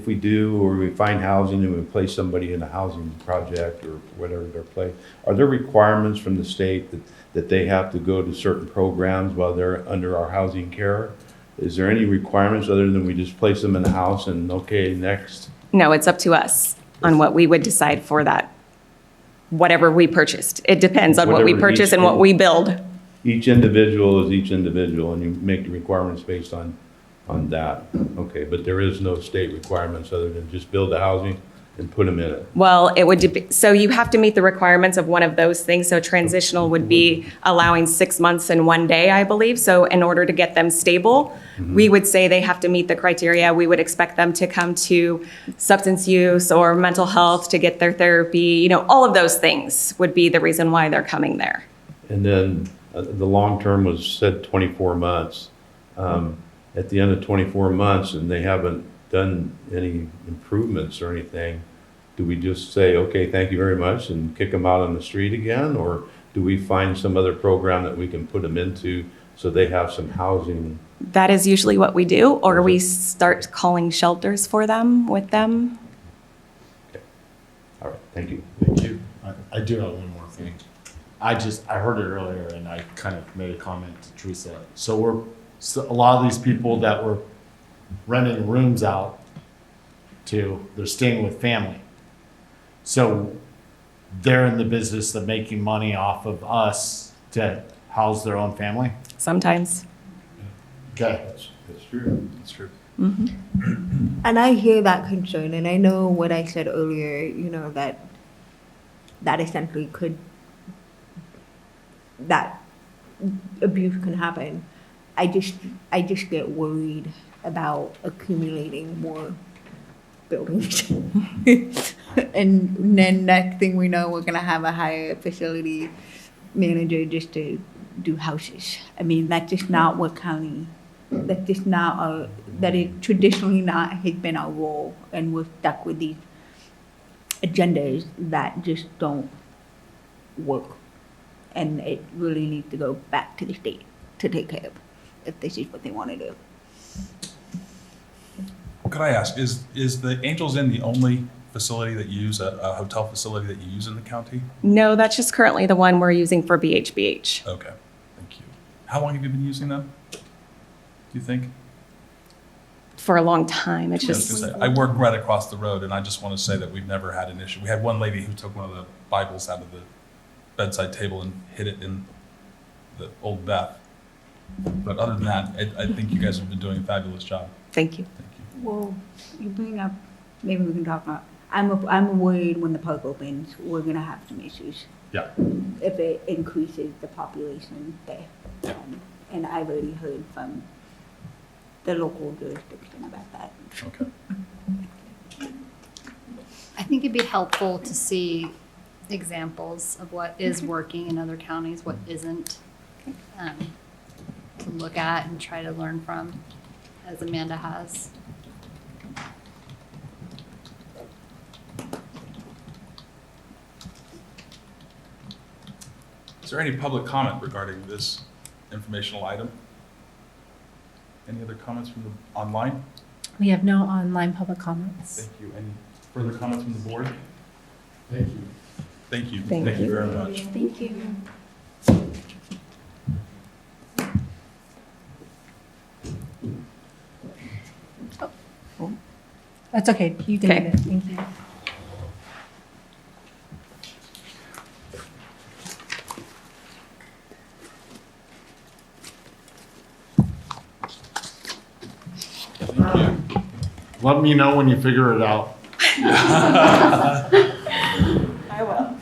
we do, or we find housing and we place somebody in a housing project or whatever their place, are there requirements from the state that they have to go to certain programs while they're under our housing care? Is there any requirements other than we just place them in the house and okay, next? No, it's up to us on what we would decide for that, whatever we purchased. It depends on what we purchase and what we build. Each individual is each individual, and you make the requirements based on that. Okay, but there is no state requirements other than just build the housing and put them in it. Well, it would, so you have to meet the requirements of one of those things. So transitional would be allowing 6 months and 1 day, I believe. So in order to get them stable, we would say they have to meet the criteria. We would expect them to come to substance use or mental health to get their therapy. All of those things would be the reason why they're coming there. And then the long term was said 24 months. At the end of 24 months and they haven't done any improvements or anything, do we just say, okay, thank you very much and kick them out on the street again? Or do we find some other program that we can put them into so they have some housing? That is usually what we do, or we start calling shelters for them with them. Thank you. Thank you. I do have one more thing. I heard it earlier and I kind of made a comment to Teresa. So a lot of these people that were renting rooms out to, they're staying with family. So they're in the business of making money off of us to house their own family? Sometimes. Okay. That's true. That's true. And I hear that concern, and I know what I said earlier, that essentially that abuse can happen. I just get worried about accumulating more buildings. And then next thing we know, we're gonna have a higher facility manager just to do houses. I mean, that's just not what that's just not that it traditionally not has been our role, and we're stuck with these agendas that just don't work. And it really needs to go back to the state to take care of, if this is what they want to do. Could I ask, is the Angels Inn the only facility that you use, a hotel facility that you use in the county? No, that's just currently the one we're using for BHBH. Okay, thank you. How long have you been using them, do you think? For a long time. It's I was just, gonna say, I work right across the road, and I just want to say that we've never had an issue. We had one lady who took one of the Bibles out of the bedside table and hid it in the old Beth. But other than that, I think you guys have been doing a fabulous job. Thank you. Well, you bring up, maybe we can talk about, I'm worried when the park opens, we're gonna have some issues. Yeah. If it increases the population there. Yeah. And I've already heard from the local jurisdiction about that. Okay. I think it'd be helpful to see examples of what is working in other counties, what isn't, to look at and try to learn from, as Amanda has. Is there any public comment regarding this informational item? Any other comments from the online? We have no online public comments. Thank you. Any further comments from the board? Thank you. Thank you. Thank you you. very much. Thank you. That's okay. You can Okay. do it. Thank you. Thank you. Let me know when you figure it out. I will.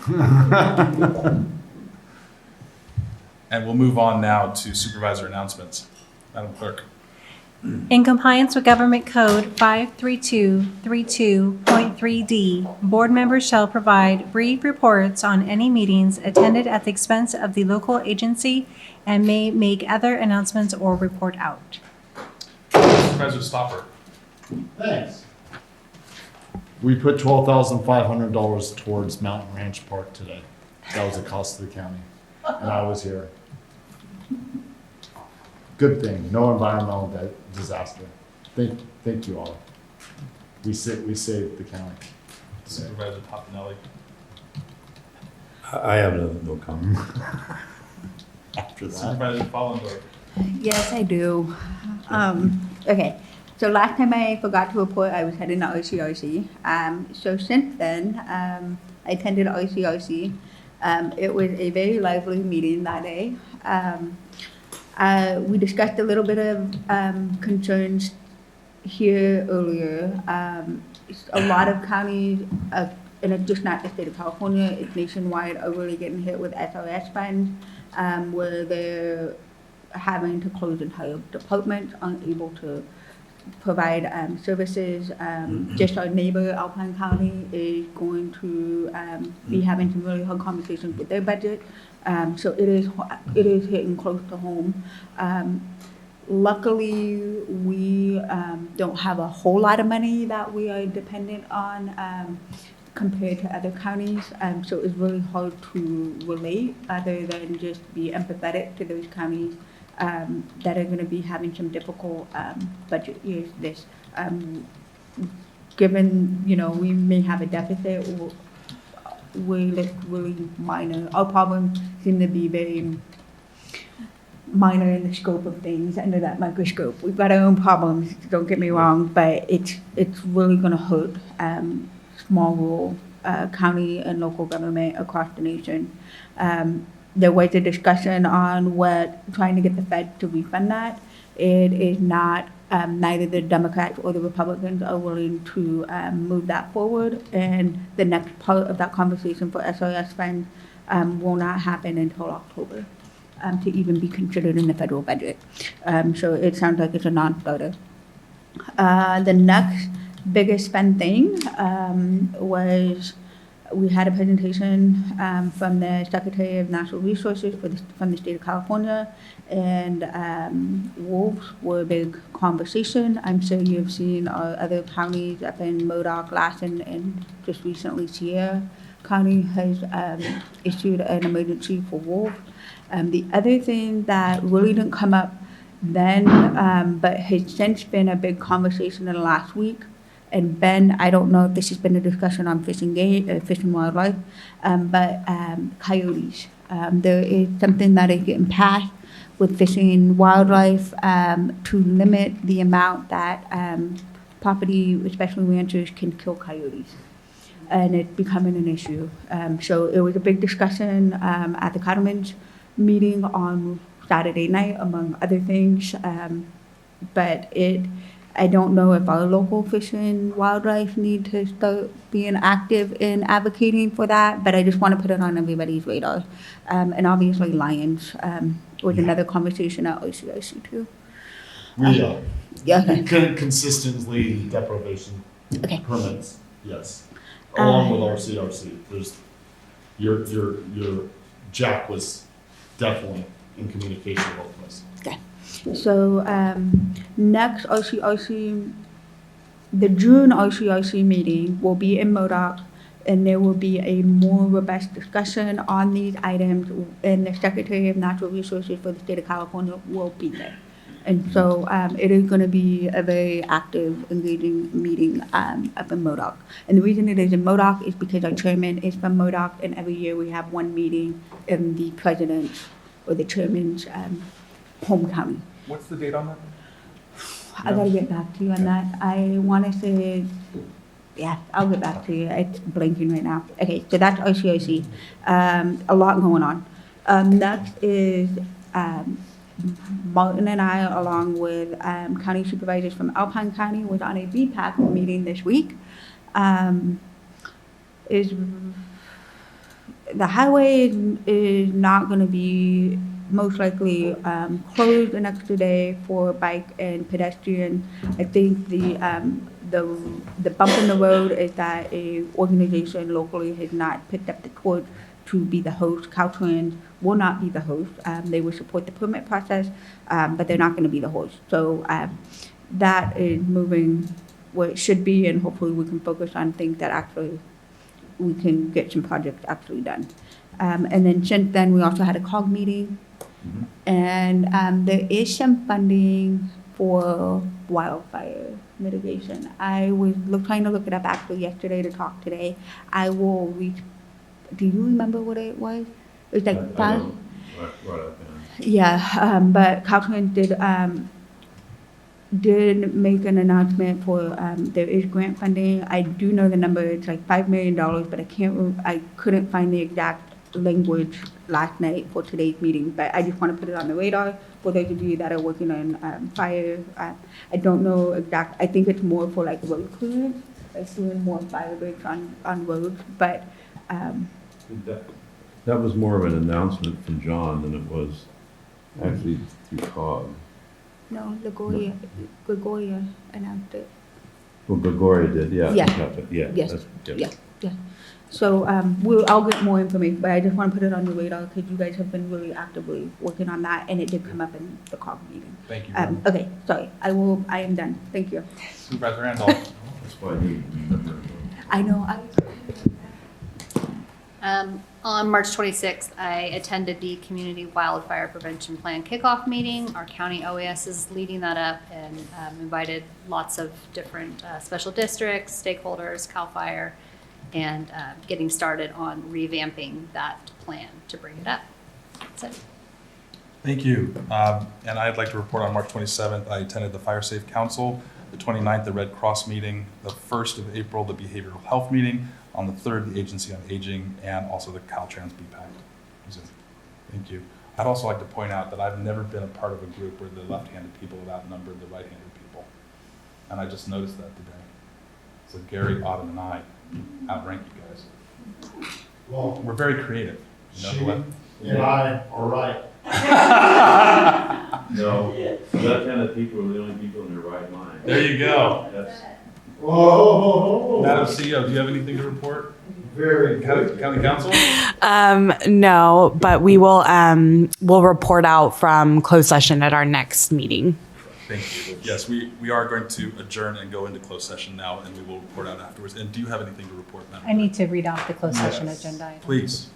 And we'll move on now to supervisor announcements. Madam Clerk. In compliance with Government Code 53232.3D, board members shall provide brief reports on any meetings attended at the expense of the local agency and may make other announcements or report out. Supervisor Stopper. Thanks. We put $12,500 towards Mountain Ranch Park today. That was the cost of the county, and I was here. Good thing, no environmental disaster. Thank you all. We saved the county. Supervisor Toppinelli. I have no comment. After that. Supervisor Follendorf. Yes, I do. Okay, so last time I forgot to report, I was heading to RCRC. So since then, I attended RCRC. It was a very lively meeting that day. We discussed a little bit of concerns here earlier. A lot of counties, and it's just not the state of California, it's nationwide, are really getting hit with SRS funds, where they're having to close entire departments, unable to provide services. Just our neighbor, Alpine County, is going to be having some really hard conversations with their budget. So it is hitting close to home. Luckily, we don't have a whole lot of money that we are dependent on compared to other counties. So it's really hard to relate other than just be empathetic to those counties that are going to be having some difficult budget years. Given we may have a deficit, really minor. Our problems seem to be very minor in the scope of things under that microscope. We've got our own problems, don't get me wrong, but it's really gonna hurt small rural county and local government across the nation. There was a discussion on trying to get the Fed to refund that. It is not, neither the Democrats or the Republicans are willing to move that forward. And the next part of that conversation for SRS funds will not happen until October to even be considered in the federal budget. So it sounds like it's a non-starter. The next biggest spend thing was we had a presentation from the Secretary of Natural Resources from the state of California, and wolves were a big conversation. I'm sure you've seen our other counties up in Modoc, Lassen, and just recently Sierra County has issued an emergency for wolves. The other thing that really didn't come up then, but has since been a big conversation in the last week, and Ben, I don't know if this has been a discussion on fishing and wildlife, but coyotes. There is something that is getting passed with fishing and wildlife to limit the amount that property, especially ranchers, can kill coyotes. And it's becoming an issue. So it was a big discussion at the cattlemen's meeting on Saturday night, among other things. But I don't know if our local fish and wildlife need to start being active in advocating for that, but I just want to put it on everybody's radar. And obviously lions was another conversation at OCIC too. Consistently deprivation permits, yes. Along with our CRC, there's your Jack was definitely in communication with us. Okay. So next RCRC, the June RCRC meeting will be in Modoc, and there will be a more robust discussion on these items, and the Secretary of Natural Resources for the state of California will be there. And so it is going to be a very active, engaging meeting up in Modoc. And the reason it is in Modoc is because our chairman is from Modoc, and every year we have one meeting in the president's or the chairman's home county. What's the date on that? I gotta get back to you on that. I want to say, yeah, I'll get back to you. It's blinking right now. Okay, so that's RCIC. A lot going on. Next is Martin and I, along with county supervisors from Alpine County, was on a VPAC meeting this week. The highway is not going to be most likely closed an extra day for bike and pedestrian. I think the bump in the road is that a organization locally has not picked up the torch to be the host. Caltrans will not be the host. They will support the permit process, but they're not going to be the host. So that is moving where it should be, and hopefully we can focus on things that actually we can get some projects actually done. And then since then, we also had a COG meeting. And there is some funding for wildfire mitigation. I was trying to look it up actually yesterday to talk today. I will reach. Do you remember what it was? It was like five. Yeah, but Caltrans did make an announcement for there is grant funding. I do know the number. It's like $5 million, but I couldn't find the exact language last night for today's meeting, but I just want to put it on the radar for those of you that are working on fire. I don't know exact. I think it's more for like road clearance, like doing more fire breaks on roads, but that was more of an announcement from John than it was actually through COG. No, Gregoria announced it. Well, Gregoria did, yeah. Yeah. Yes. So I'll get more information, but I just want to put it on your radar because you guys have been really actively working on that, and it did come up in the COG meeting. Thank you. Okay, sorry. I am done. Thank you. Supervisor Randolph. That's why I need to remember. I know. On March 26th, I attended the Community Wildfire Prevention Plan kickoff meeting. Our county OAS is leading that up, and invited lots of different special districts, stakeholders, CAL FIRE, and getting started on revamping that plan to bring it up. That's it. Thank you. And I'd like to report on March 27th, I attended the Fire Safe Council, the 29th, the Red Cross meeting, the 1st of April, the Behavioral Health meeting, on the 3rd, the Agency on Aging, and also the Caltrans BPAC. Thank you. I'd also like to point out that I've never been a part of a group where the left-handed people have outnumbered the right-handed people. And I just noticed that today. So Gary, Autumn, and I outrank you guys. Well, we're very creative. You know, the left. and I are right. No, left-handed people are the only people in their right mind. There you go. That's- Whoa. Madam CEO, do you have anything to report? Very County Council? No, but we will, we'll report out from closed session at our next meeting. Thank you. Yes, we are going to adjourn and go into closed session now, and we will report out afterwards. And do you have anything to report, Madam? I need to read off the closed session agenda item. Please.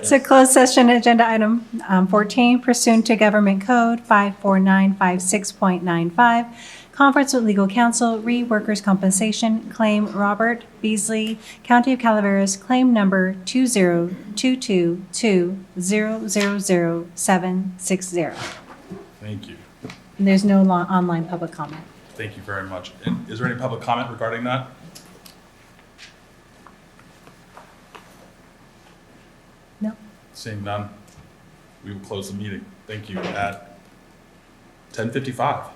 So closed session agenda item 14, pursuant to Government Code 54956.95, conference with legal counsel, workers' compensation, claim Robert Beasley, County of Calaveras, claim number 20222000760. Thank you. And there's no online public comment. Thank you very much. And is there any public comment regarding that? No. Seeing none, we will close the meeting. Thank you at 10:55.